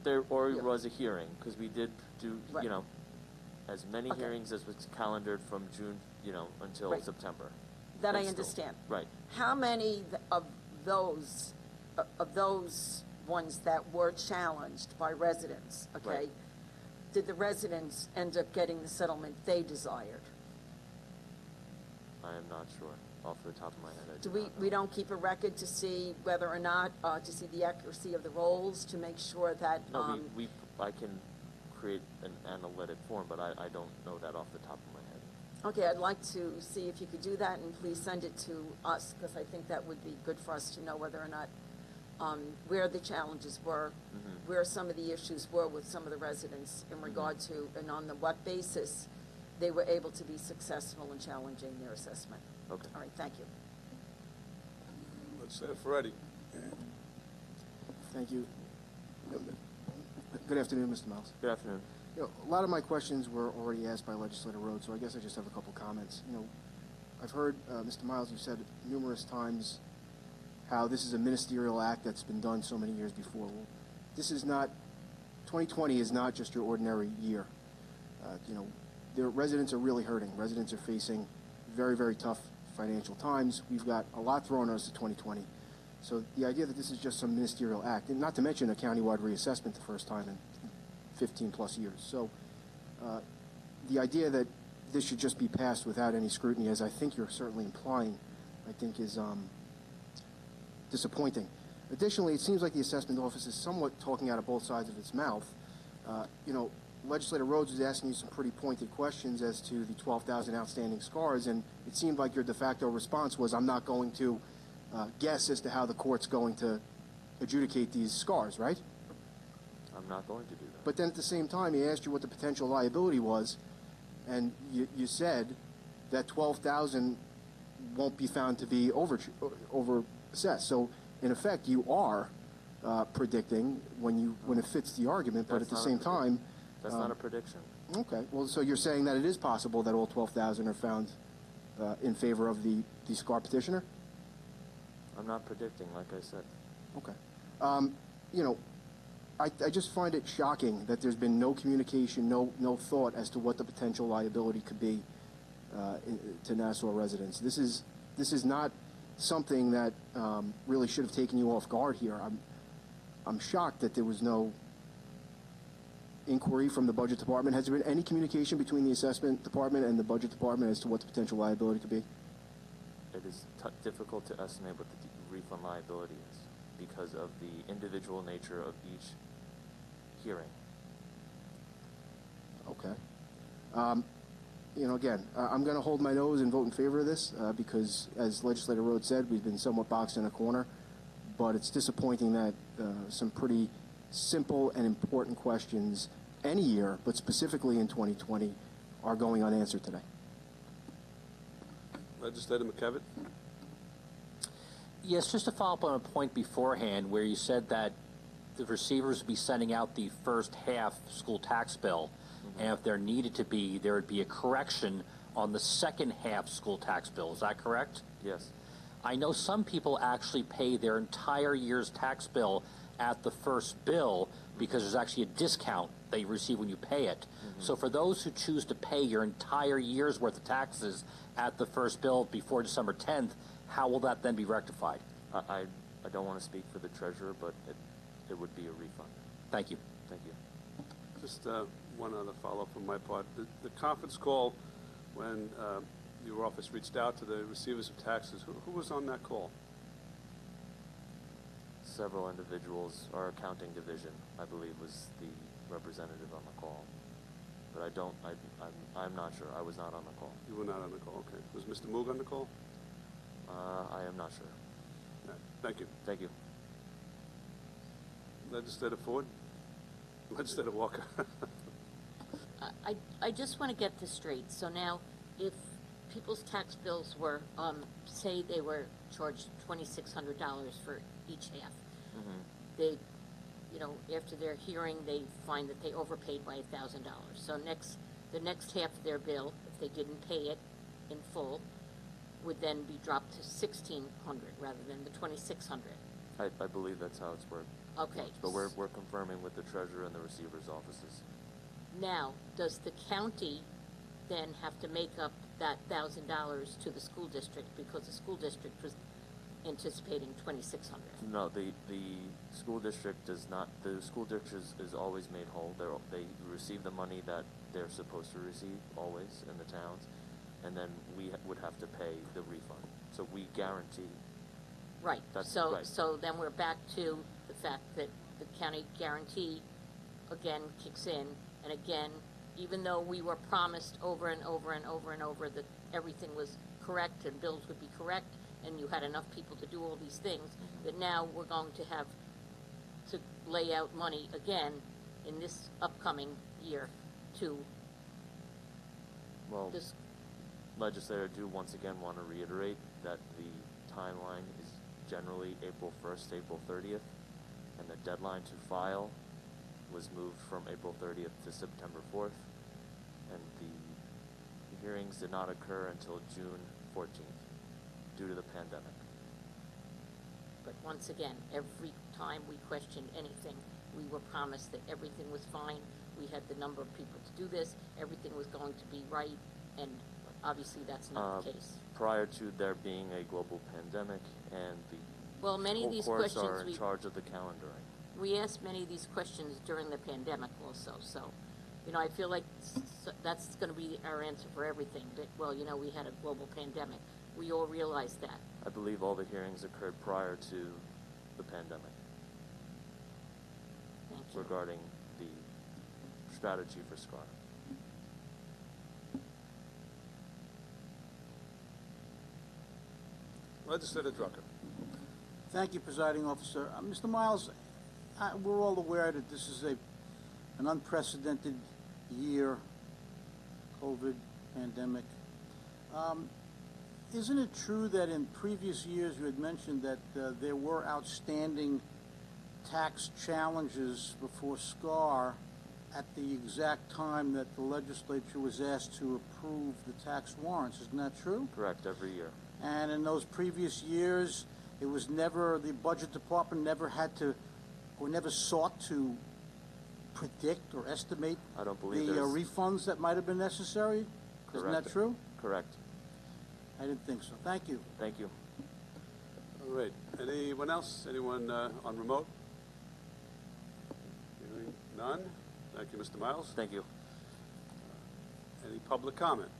It was a hearing, because we did do, Right. as many Okay. hearings as was calendared from June, until Right. September. That I And still- understand. Right. How many of those ones that were challenged by residents, okay, Right. did the residents end up getting the settlement they desired? I am not sure, off the top of my head. We don't keep a record to see whether or not, to see the accuracy of the rolls, to make sure that, No, I can create an analytic form, but I don't know that off the top of my head. Okay, I'd like to see if you could do that, and please send it to us, because I think that would be good for us to know whether or not, where the challenges were, where some of the issues were with some of the residents in regard to, and on what basis they were able to be successful in challenging their assessment. Okay. All right, thank you. Let's Freddie. Thank you. Good afternoon, Mr. Miles. Good afternoon. A lot of my questions were already asked by Legislator Rhodes, so I guess I just have a couple comments. I've heard, Mr. Miles, you've said numerous times how this is a ministerial act that's been done so many years before. Well, this is not, 2020 is not just your ordinary year. The residents are really hurting. Residents are facing very, very tough financial times. We've got a lot thrown at us in 2020. So the idea that this is just some ministerial act, and not to mention a countywide reassessment the first time in 15 plus years. So the idea that this should just be passed without any scrutiny, as I think you're certainly implying, I think is disappointing. Additionally, it seems like the assessment office is somewhat talking out of both sides of its mouth. Legislator Rhodes was asking you some pretty pointed questions as to the 12,000 outstanding scars, and it seemed like your de facto response was, I'm not going to guess as to how the court's going to adjudicate these scars, right? I'm not going to do that. But then at the same time, he asked you what the potential liability was, and you said that 12,000 won't be found to be over-assessed. So, in effect, you are predicting when it fits the argument, but at the same time... That's not a prediction. Okay. Well, so you're saying that it is possible that all 12,000 are found in favor of the scar petitioner? I'm not predicting, like I said. Okay. I just find it shocking that there's been no communication, no thought as to what the potential liability could be to Nassau residents. This is not something that really should have taken you off guard here. I'm shocked that there was no inquiry from the budget department. Has there been any communication between the assessment department and the budget department as to what the potential liability could be? It is difficult to estimate what the refund liability is because of the individual nature of each hearing. Okay. Again, I'm going to hold my nose and vote in favor of this because, as Legislator Rhodes said, we've been somewhat boxed in a corner. But it's disappointing that some pretty simple and important questions any year, but specifically in 2020, are going unanswered today. Legislator McKevitt? Yes, just to follow up on a point beforehand where you said that the receivers would be sending out the first half school tax bill, and if there needed to be, there would be a correction on the second half school tax bill. Is that correct? Yes. I know some people actually pay their entire year's tax bill at the first bill because there's actually a discount that you receive when you pay it. So for those who choose to pay your entire year's worth of taxes at the first bill before December 10th, how will that then be rectified? I don't want to speak for the treasurer, but it would be a refund. Thank you. Thank you. Just one other follow-up from my part. The conference call when your office reached out to the receivers of taxes, who was on that call? Several individuals. Our accounting division, I believe, was the representative on the call. But I'm not sure. I was not on the call. You were not on the call, okay. Was Mr. Moog on the call? I am not sure. Right. Thank you. Thank you. Legislator Ford? Legislator Walker? I just want to get this straight. So now, if people's tax bills were, say they were charged $2,600 for each half, they after their hearing, they find that they overpaid by $1,000. So the next half of their bill, if they didn't pay it in full, would then be dropped to $1,600 rather than the $2,600. I believe that's how it's worked. Okay. But we're confirming with the treasurer and the receiver's offices. Now, does the county then have to make up that $1,000 to the school district because the school district was anticipating $2,600? No, the school district does not. The school district is always made whole. They receive the money that they're supposed to receive always in the towns, and then we would have to pay the refund. So we guarantee. Right. That's so right. So then we're back to the fact that the county guarantee again kicks in, and again, even though we were promised over and over and over and over that everything was correct and bills would be correct, and you had enough people to do all these things, that now we're going to have to lay out money again in this upcoming year to Well, this. legislator do once again want to reiterate that the timeline is generally April 1st, April 30th, and the deadline to file was moved from April 30th to September 4th, and the hearings did not occur until June 14th due to the pandemic. But once again, every time we questioned anything, we were promised that everything was fine. We had the number of people to do this. Everything was going to be right, and obviously that's not the case. Prior to there being a global pandemic, and the many of these courts questions are in charge of the calendaring. We asked many of these questions during the pandemic also, so, I feel like that's going to be our answer for everything, that, we had a global pandemic. We all realize that. I believe all the hearings occurred prior to the pandemic. Thank you. Regarding the strategy for SCAR. Legislator Drucker. Thank you, Presiding Officer. Mr. Miles, we're all aware that this is an unprecedented year, COVID, pandemic. Isn't it true that in previous years you had mentioned that there were outstanding tax challenges before SCAR at the exact time that the legislature was asked to approve the tax warrants? Isn't that true? Correct, every year. And in those previous years, it was never, the Budget Department never had to, or never sought to predict or estimate I don't believe the refunds that might have been necessary? Correct. Isn't that true? Correct. I didn't think so. Thank you. Thank you. All right. Anyone else? Anyone on remote? Hearing none. Thank you, Mr. Miles. Thank you. Any public comment?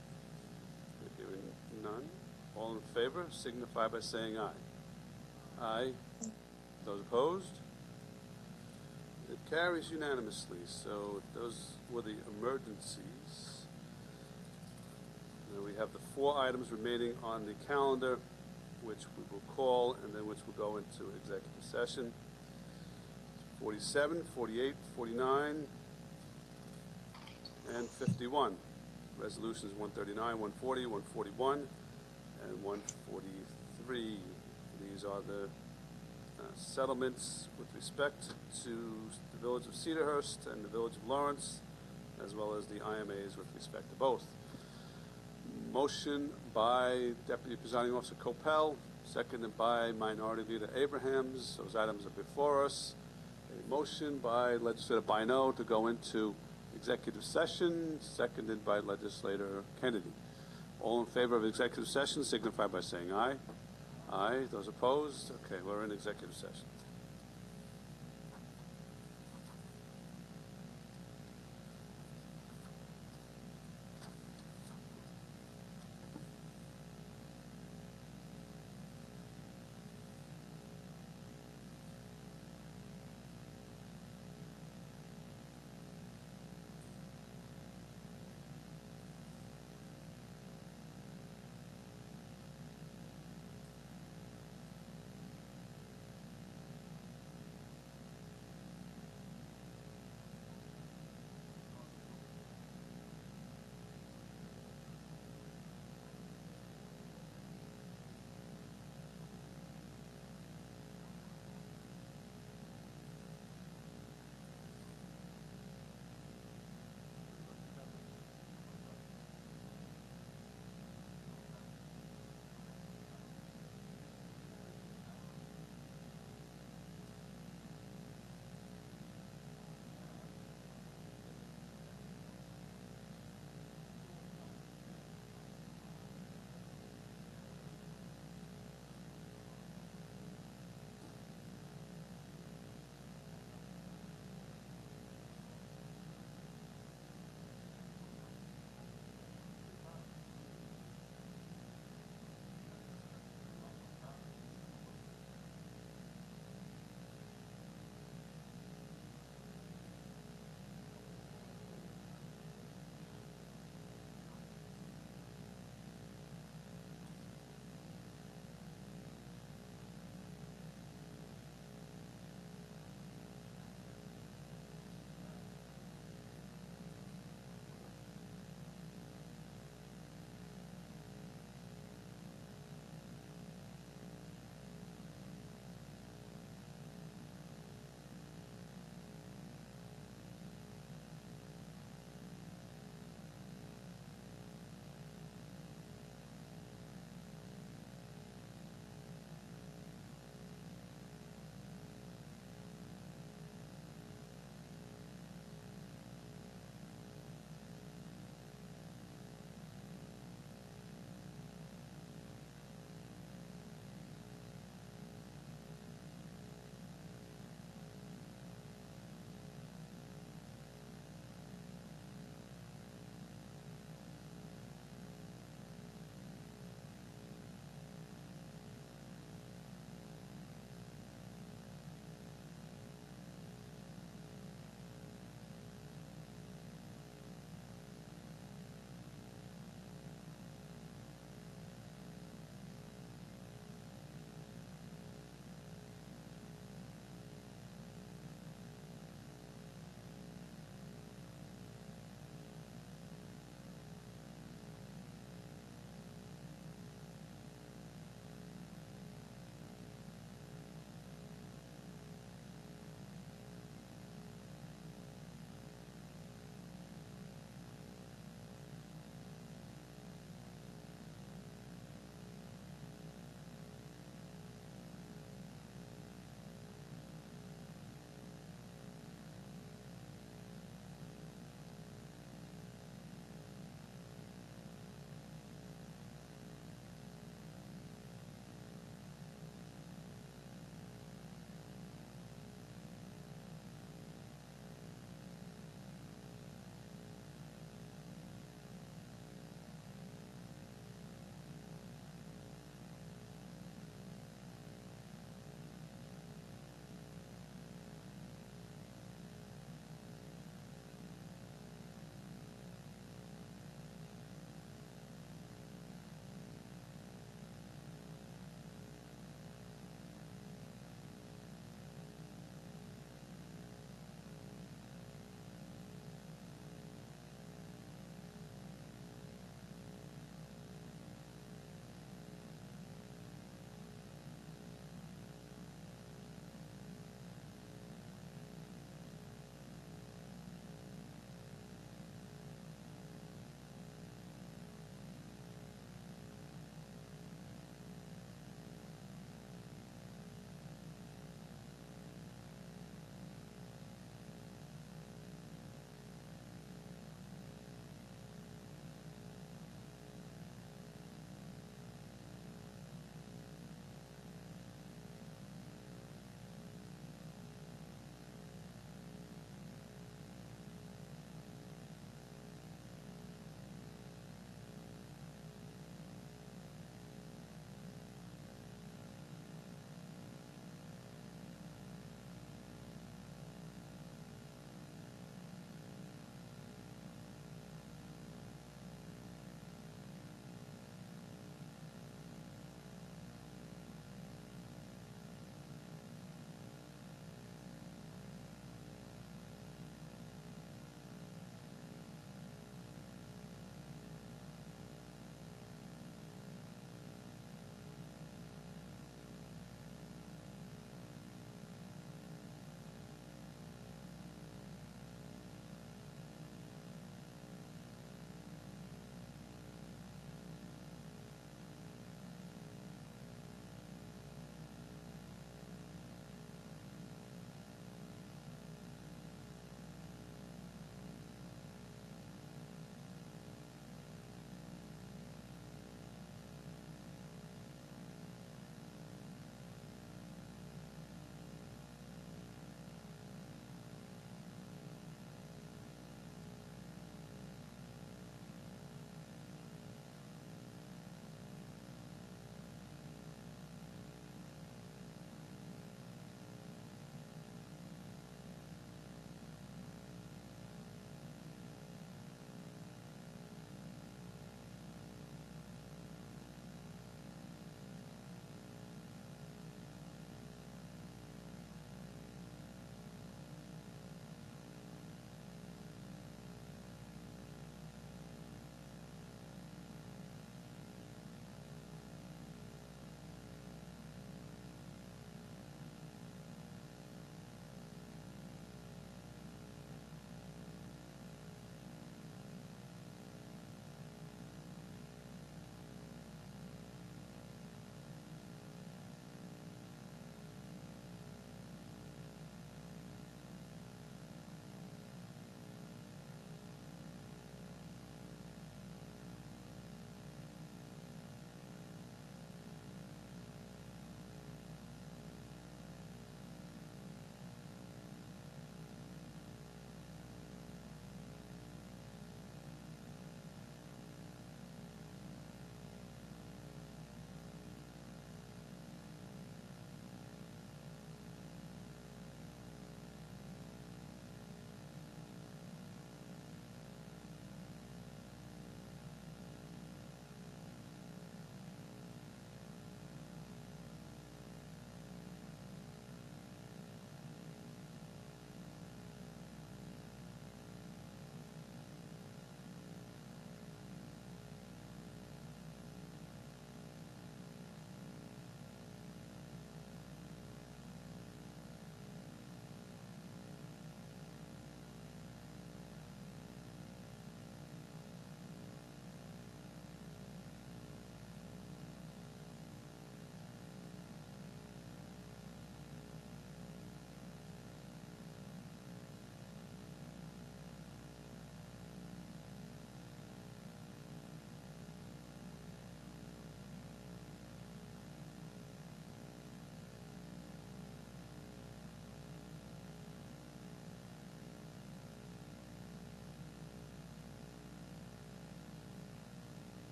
Hearing none. All in favor signify by saying aye. Aye. Those opposed? It carries unanimously. So those were the emergencies. Now we have the 4 items remaining on the calendar, which we will call and then which will go into executive session. 47, 48, 49, and 51. Resolutions 139, 140, 141, and 143. These are the settlements with respect to the Village of Cedarhurst and the Village of Lawrence, as well as the IMAs with respect to both. Motion by Deputy Presiding Officer Coppell, seconded by Minority Leader Abrahams. Those items are before us. A motion by Legislator Bino to go into executive session, seconded by Legislator Kennedy. All in favor of executive session signify by saying aye. Aye. Those opposed? Okay, we're in executive session.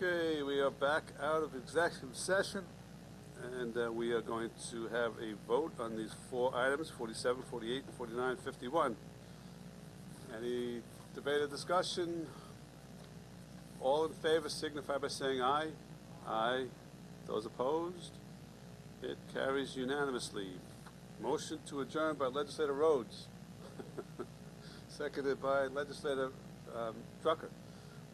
Okay, we are back out of executive session, and we are going to have a vote on these 4 items, 47, 48, 49, 51. Any debate or discussion? All in favor signify by saying aye. Aye. Those opposed? It carries unanimously. Motion to adjourn by Legislator Rhodes. Seconded by Legislator Drucker.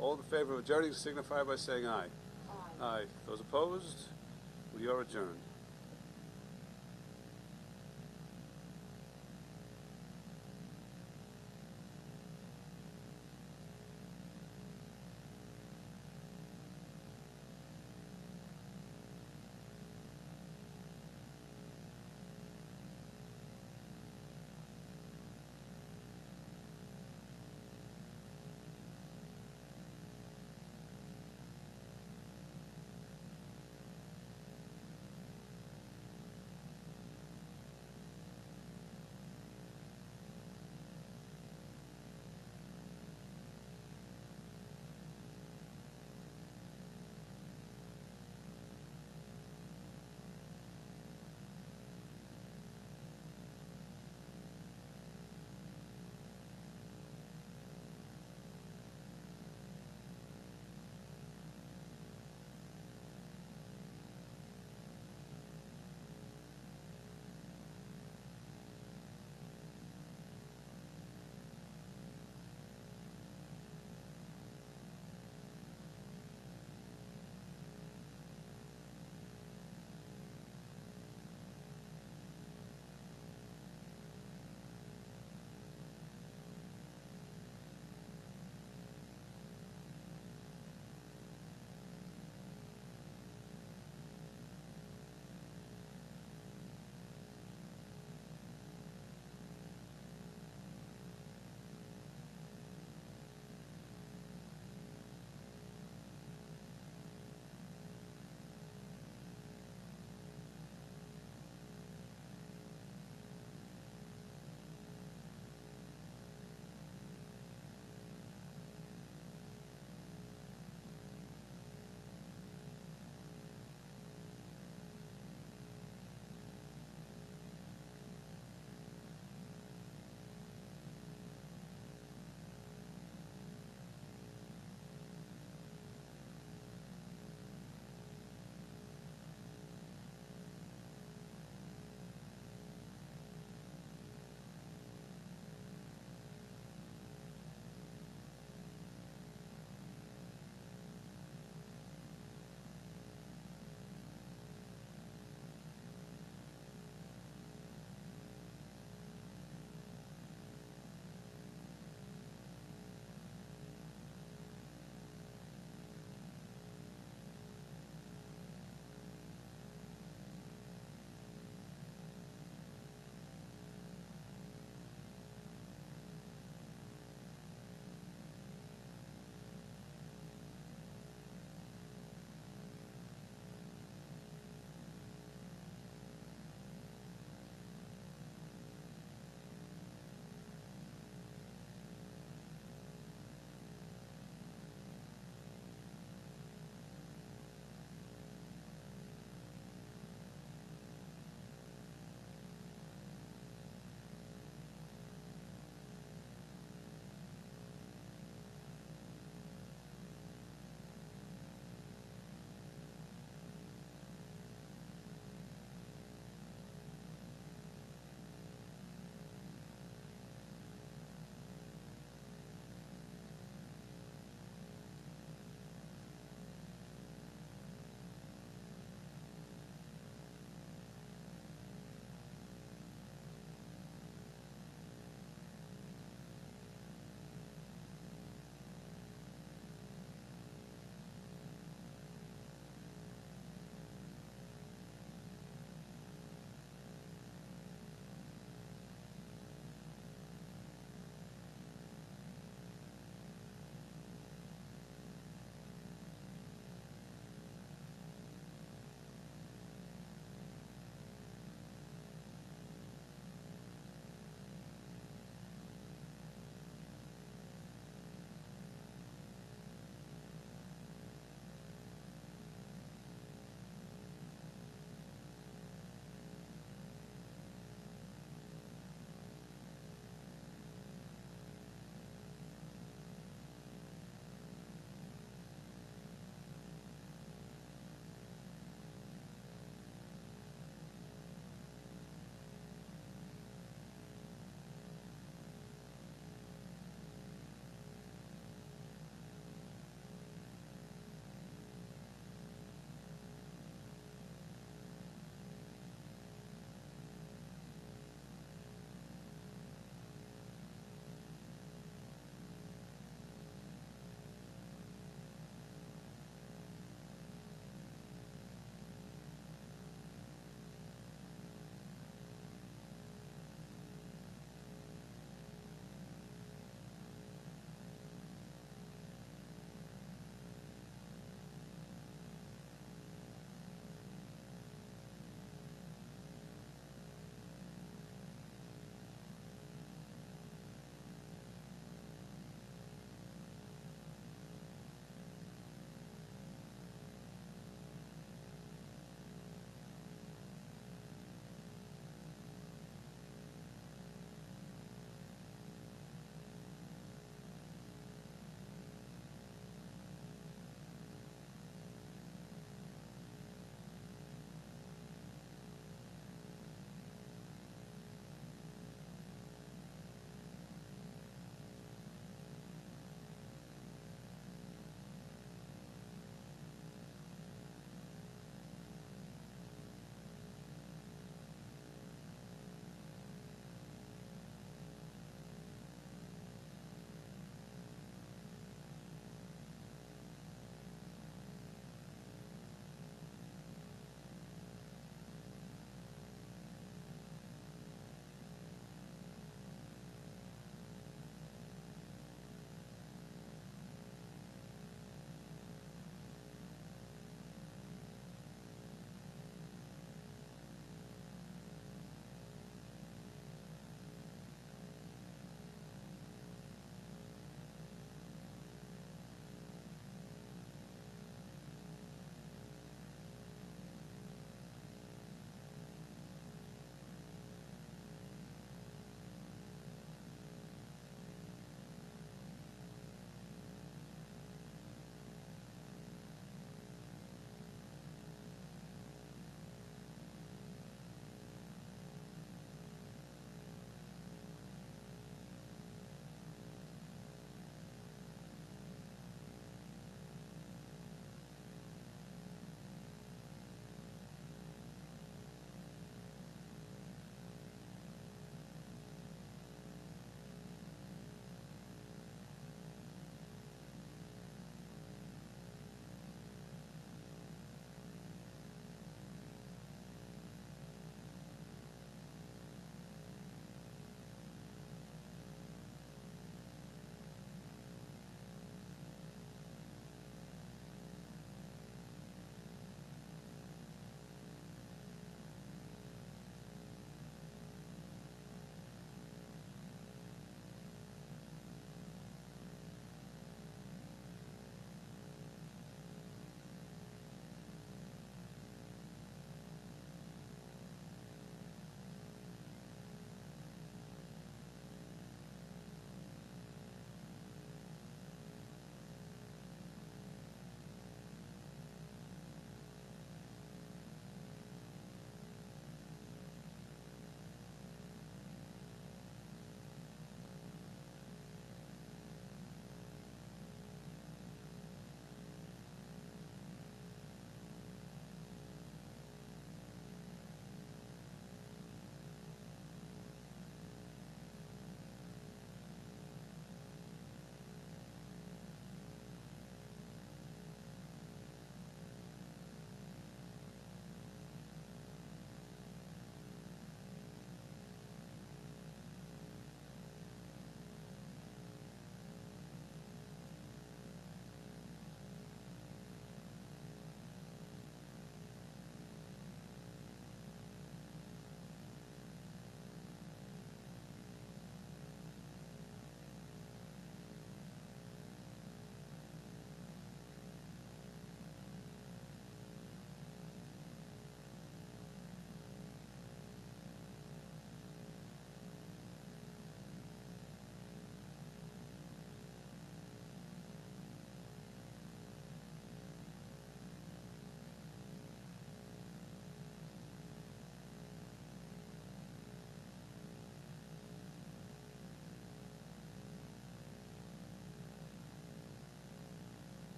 All in favor of adjourning signify by saying aye. Aye. Aye. Those opposed? We are adjourned.